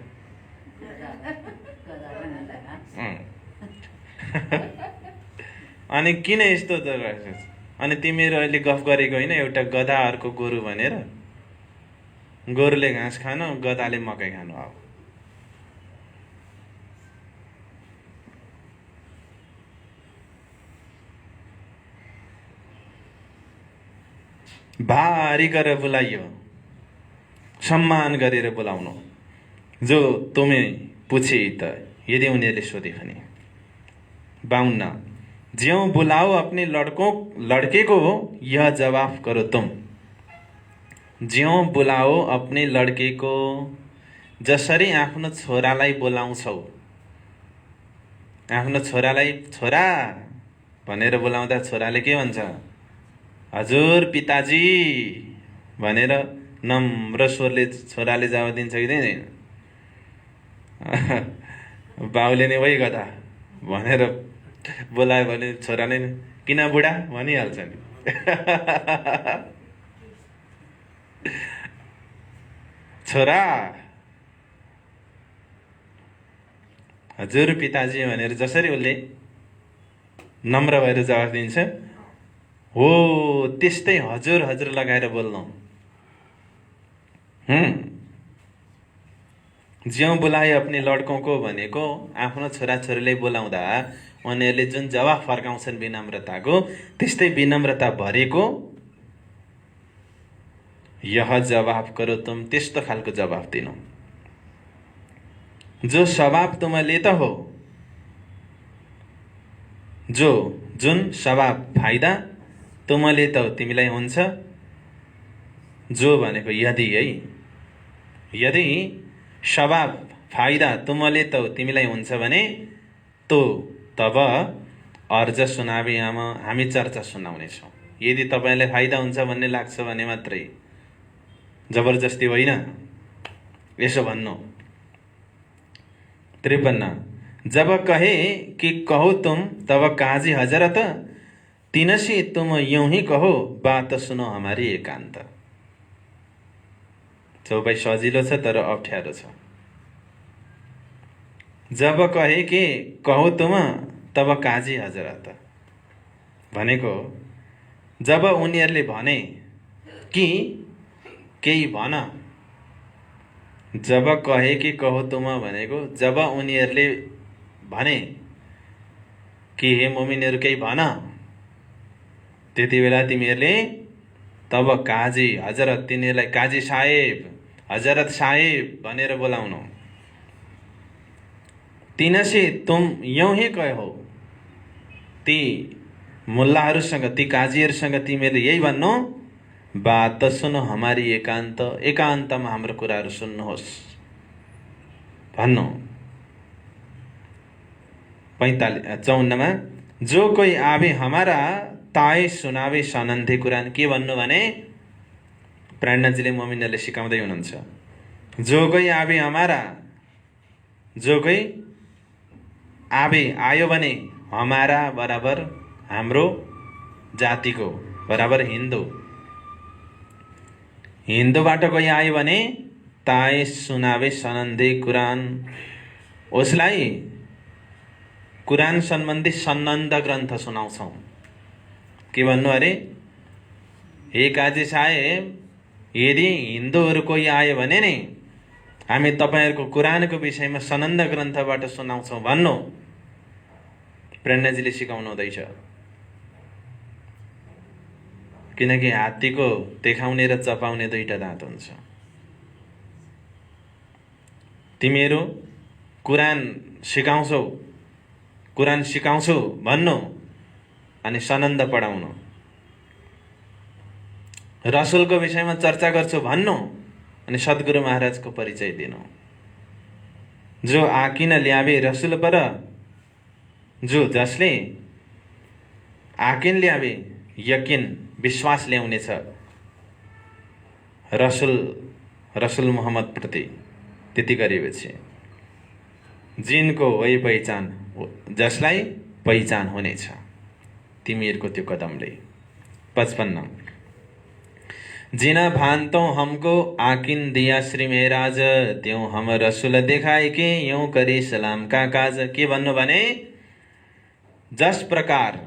अनि किन यस्तो त रहेछ? अनि तिमीहरू अहिले गफ गरेको होइन, एउटा गधा अर्को गोरु भनेर। गोरुले घाँस खानु, गधाले मकै खानु। अब भारी गरेर बोलाइयो, सम्मान गरेर बोलाउनु। जो तुमे पुछे त, यदि उनीहरूले सोधे भने। 52 ज्यों बुलाओ अपने लड़के को यह जवाब करो तुम। ज्यों बुलाओ अपने लड़के को, जसरी आफ्नो छोरालाई बोलाउँछौ, आफ्नो छोरालाई छोरा भनेर बोलाउँदा छोराले के भन्छ? हजुर पिताजी भनेर नम्र स्वरले छोराले जवाब दिन्छ कि दिँदैन? बाउले नै वही गधा भनेर बोलायो भने छोराले किन बुढा भनिहाल्छ नि। छोरा हजुर पिताजी भनेर जसरी उसले नम्र भएर जवाफ दिन्छ, हो त्यस्तै हजुर हजुर लगाएर बोल्नु। ज्यों बुलाए अपने लड्कों को भनेको आफ्नो छोराछोरीलाई बोलाउँदा उनीहरूले जुन जवाफ फर्काउँछन् विनम्रताको, त्यस्तै विनम्रता भरेको यह जवाब करो तुम, त्यस्तो खालको जवाफ दिनु। जो स्वभाव तुम लेता हो, जो जुन स्वभाव फाइदा तुम लेता हो तिमीलाई हुन्छ। जो भनेको यदि है, यदि स्वभाव फाइदा तुम लेता हो तिमीलाई हुन्छ भने तो तब अर्ज सुनावे हामी चर्चा सुनाउनेछौँ। यदि तपाईँलाई फाइदा हुन्छ भन्ने लाग्छ भने मात्रै, जबरजस्ती होइन। यसो भन्नु। 53 जब कहे कि कहो तुम तब काजी हजरत, तिनसी तुम यूं ही कहो बात सुनो हमारी एकान्त। चौपाई सजिलो छ तर अप्ठ्यारो छ। जब कहे कि कहो तुम तब काजी हजरत भनेको जब उनीहरूले भने कि केही भन। जब कहे कि कहो तुम भनेको जब उनीहरूले भने कि हे मोमिनहरू केही भन, त्यति बेला तिमीहरूले तब काजी हजरत, तिनीहरूलाई काजी साहेब हजरत साहेब भनेर बोलाउनु। तिनसे तुम यूं ही कहो, ती मुल्लाहरूसँग, ती काजीहरूसँग तिमीले यही भन्नु, बात सुनो हमारी एकान्त, एकान्तमा हाम्रो कुराहरू सुन्नुहोस् भन्नु। 54 जो कोही आवे हमारा ताए सुनावे सनन्धे कुरान। के भन्नु भने प्रेरणाजीले मोमिनहरूले सिकाउँदै हुनुहुन्छ, जो कोही आवे हमारा, जो कोही आवे आयो भने, हमारा बराबर हाम्रो जातिको, बराबर हिन्दू, हिन्दूबाट कोही आयो भने ताए सुनावे सनन्धे कुरान, उसलाई कुरान सम्बन्धी सन्नन्द ग्रन्थ सुनाउँछौँ। के भन्नु अरे, हे काजी साहेब, यदि हिन्दूहरू कोही आयो भने नि हामी तपाईँहरूको कुरानको विषयमा सनन्द ग्रन्थबाट सुनाउँछौँ भन्नु प्रेरणाजीले सिकाउनु हुँदैछ। किनकि हात्तीको देखाउने र चपाउने दुईटा दाँत हुन्छ। तिमीहरू कुरान सिकाउँछौ, कुरान सिकाउँछु भन्नु अनि सनन्द पढाउनु, रसुलको विषयमा चर्चा गर्छु भन्नु अनि सद्गुरु महाराजको परिचय दिनु। जो आकिन ल्यावे रसुल पर, जो जसले आकिन ल्यावे यकिन विश्वास ल्याउनेछ रसुल मोहम्मद प्रति, त्यति गरेपछि जिनको वही पहिचान, जसलाई पहिचान हुनेछ तिमीहरूको त्यो कदमले। 55 जिना भान्तौ हमको आकिन दिया श्री मेहराज, त्यों हम रसुल देखाए कि यूं करी सलाम का काज। के भन्नु भने जस प्रकार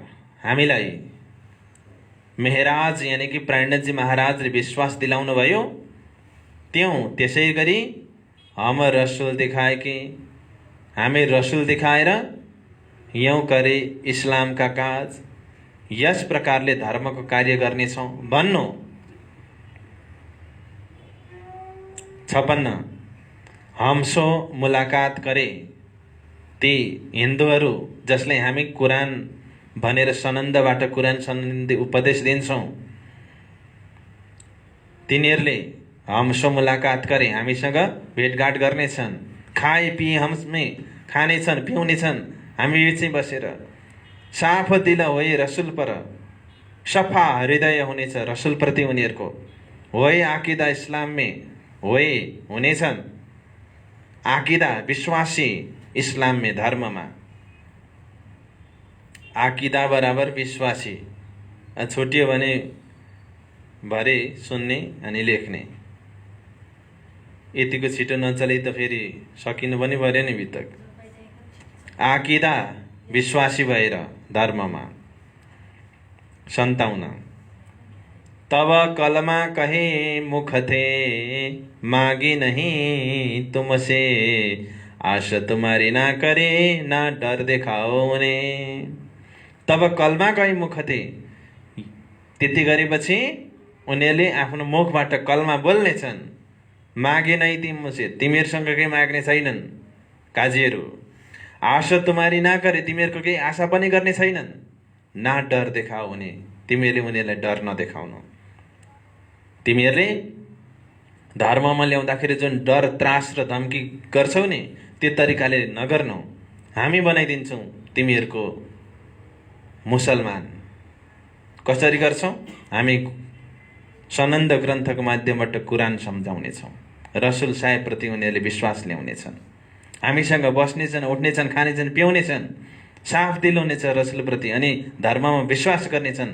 हामीलाई मेहराज यानी कि प्रेरणाजी महाराजले विश्वास दिलाउनु भयो, त्यों त्यसै गरी हम रसुल देखाए कि हामी रसुल देखाएर यूं करे इस्लाम का काज, यस प्रकारले धर्मको कार्य गर्नेछौँ भन्नु। 56 हमसो मुलाकात करे, ती हिन्दूहरू जसले हामी कुरान भनेर सनन्दबाट कुरान सम्बन्धी उपदेश दिन्छौँ, तिनीहरूले हमसो मुलाकात गरे, हामीसँग भेटघाट गर्नेछन्, खाए पिए हममे खानेछन्, पिउनेछन् हामी बिचै बसेर। साफ दिल होइ रसुल पर, सफा हृदय हुनेछ रसुलप्रति उनीहरूको। होइ आकिदा इस्लाममे होइ हुनेछन्, आकिदा विश्वासी इस्लाममे धर्ममा। आकिदा बराबर विश्वासी, छुट्यो भने भरे सुन्ने अनि लेख्ने। यतिको छिटो नचले त फेरि सकिनु पनि पर्यो नि भित्तक। आकिदा विश्वासी भएर धर्ममा। 57 तब कलमा कहे मुख थे, मांगी नहीं तुमसे, आशा तुम्हारी ना करे, ना डर देखाओ उन्हें। तब कलमा कहे मुख थे, त्यति गरेपछि उनीहरूले आफ्नो मुखबाट कलमा बोल्नेछन्। मागे नै तिमीसे, तिमीहरूसँग केही माग्ने छैनन् काजीहरू। आशा तुम्हारी ना करे, तिमीहरूको केही आशा पनि गर्ने छैनन्। ना डर देखाओ उनी, तिमीहरूले उनीहरूलाई डर नदेखाउनु। तिमीहरूले धर्ममा ल्याउँदाखेरि जुन डर त्रास र धम्की गर्छौ नि, त्यो तरिकाले नगर्नु। हामी बनाइदिन्छौँ तिमीहरूको मुसलमान। कसरी गर्छौँ? हामी सनन्द ग्रन्थको माध्यमबाट कुरान सम्झाउनेछौँ, रसुल साहेबप्रति उनीहरूले विश्वास ल्याउनेछन्, हामीसँग बस्नेछन्, उठ्नेछन्, खानेछन्, पिउनेछन्, साफ दिल हुनेछ रसुलप्रति, अनि धर्ममा विश्वास गर्नेछन्,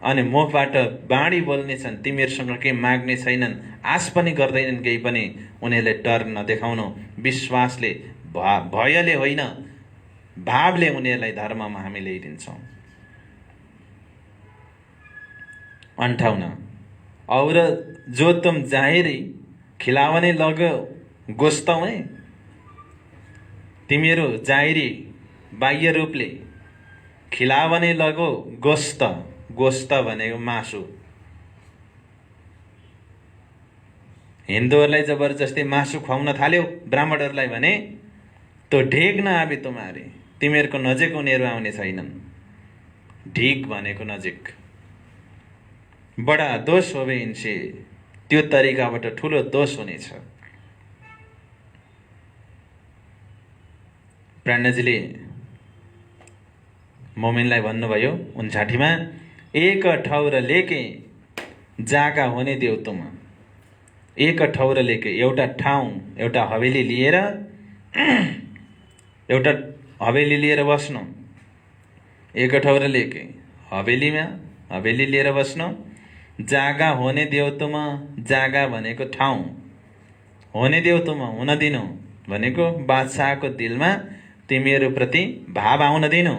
अनि मुखबाट बाणी बोल्नेछन्। तिमीहरूसँग केही माग्ने छैनन्, आश पनि गर्दैनन् केही पनि। उनीहरूले डर नदेखाउनु, विश्वासले, भयले होइन, भावले उनीहरूलाई धर्ममा हामी ल्याइदिन्छौँ। 58 और जो तुम जाहिरी खिलावने लगो गोस्त में, तिमीहरू जाहिरी बाह्य रूपले खिलावने लगो गोस्त, गोस्त भनेको मासु। हिन्दूहरूलाई जबरजस्ती मासु खुवाउन थाल्यो ब्राह्मणहरूलाई भने, तो ढेक न आवे तुम्हारे, तिमीहरूको नजिक उनीहरू आउने छैनन्। ढिक भनेको नजिक। बडा दोष होबे इन्से त्यो तरिकाबाट ठुलो दोष हुनेछ। प्राणजीले मोमिनलाई भन्नुभयो 59 मा, एक ठौर लेके जागा हुने देऊ तुम। एक ठौर लेके एउटा ठाउँ, एउटा हवेली लिएर एउटा हवेली लिएर बस्नु। एक ठौर लेके हवेली लिएर बस्नु। जागा होने देऊ तुम, जागा भनेको ठाउँ, होने देऊ तुम हुन दिनु भनेको बादशाहको दिलमा तिमीहरू प्रति भाव आउन दिनु।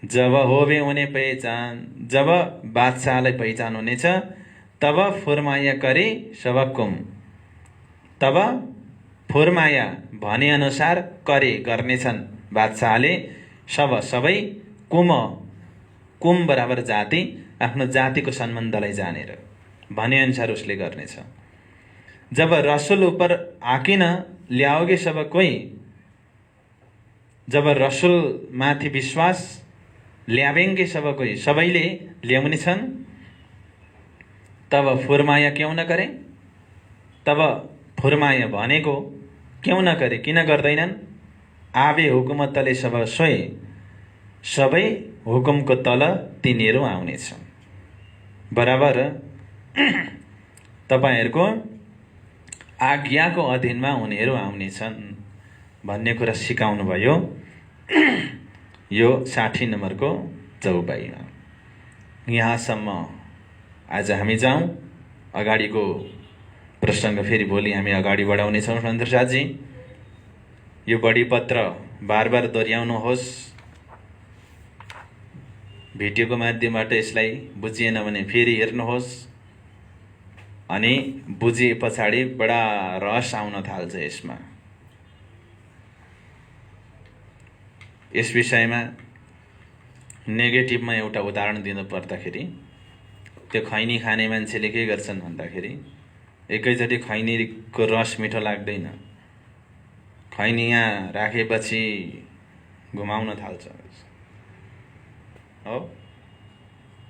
जब होबे हुने पहिचान, जब बादशाहलाई पहिचान हुनेछ, तब फुरमाया करे सबकुम, तब फुरमाया भने अनुसार करे गर्नेछन् बादशाहले सबै कुम बराबर जाति, आफ्नो जातिको सम्बन्धलाई जानेर भने अनुसार उसले गर्नेछ। जब रसुल ऊपर आकिन ल्याओगे सब कोही, जब रसुल माथि विश्वास ल्यावेंगे सब कोही, सबैले ल्याउने छन्, तब फुरमाया क्यों न करे, तब फुरमाया भनेको क्यों न करे, किन गर्दैनन्। आवे हुकुम तले सब सोए, सबै हुकुमको तल तिनीहरू आउनेछ। बराबर तपाईहरूको आज्ञाको अधीनमा उनीहरू आउनेछन् भन्ने कुरा सिकाउनु भयो यो 60 नम्बरको चौपाईमा। यहाँसम्म आज हामी जाउँ। अगाडिको प्रसङ्ग फेरि भोलि हामी अगाडि बढाउनेछौँ। सन्तोषजी, यो बढी पत्र बार दोहोऱ्याउनुहोस्। भिडियोको माध्यमबाट यसलाई बुझिएन भने फेरि हेर्नुहोस्। अनि बुझिए पछाडि बडा रस आउन थाल्छ यसमा। यस विषयमा नेगेटिभमा एउटा उदाहरण दिनु पर्दाखेरि, त्यो खैनी खाने मान्छेले के गर्छन् भन्दाखेरि, एकैचोटि खैनीको रस मिठो लाग्दैन, खैनी यहाँ राखेपछि घुमाउन थाल्छ हो,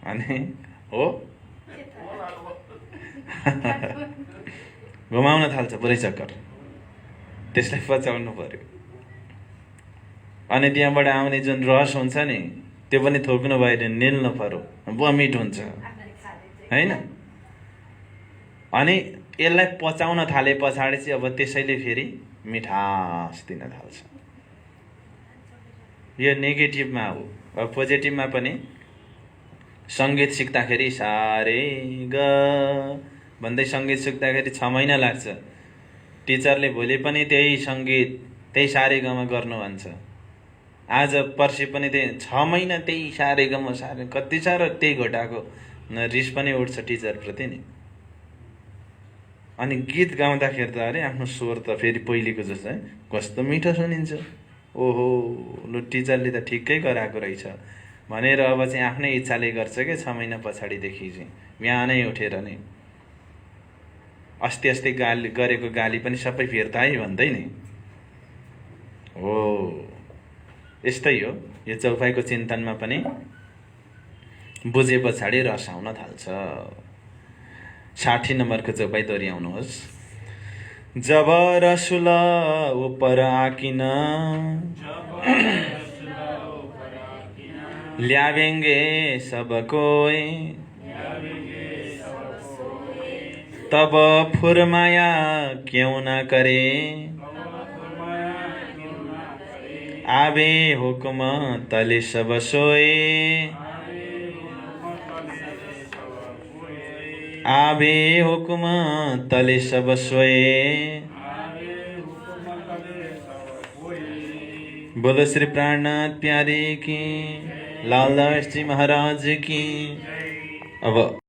अनि हो घुमाउन थाल्छ पुरै चक्कर। त्यसलाई बचाउनु पर्यो। अनि त्यहाँबाट आउने जुन रस हुन्छ नि, त्यो पनि थोक्नु भयो भने निल्नु पर्यो, बमिट हुन्छ हैन। अनि यसलाई पचाउन थाले पछाडि चाहिँ अब त्यसैले फेरि मिठास दिन थाल्छ। यो नेगेटिभमा हो। अब पोजिटिभमा पनि सङ्गीत सिक्दाखेरि सारे ग भन्दै सङ्गीत सिक्दाखेरि 6 महिना लाग्छ। टिचरले भोलि पनि त्यही सङ्गीत त्यही सारे गमा गर्नु भन्छ। आज पर्सि पनि त्यही 6 महिना त्यही सारे गमा सारे, कति साह्रो त्यही घोटाको रिस पनि उठ्छ टिचरप्रति नि। अनि गीत गाउँदाखेरि त अरे आफ्नो स्वर त फेरि पहिलेको जस्तो है कस्तो मिठो सुनिन्छ। ओहो लु टिचरले त ठिकै गराएको रहेछ भनेर अब चाहिँ आफ्नै इच्छाले गर्छ के 6 महिना पछाडिदेखि चाहिँ बिहानै उठेर नै अस्ति गाली गरेको गाली पनि सबै फिर्ता है भन्दै नि हो। यस्तै हो यो चौपाईको चिन्तनमा पनि बुझे पछाडि रस आउन थाल्छ। 60 नम्बरको चौपाई दोहोऱ्याउनुहोस्। जब रसुल ऊपर आकिन ल्यावेंगे सब कोई, तब फुरमाया क्यों ना करे, आवे हुकुम तले सब सोए, आवे हुकुम तले सब सोए। बोलो श्री प्राणनाथ प्यारे की, लाल दास जी महाराज की। अब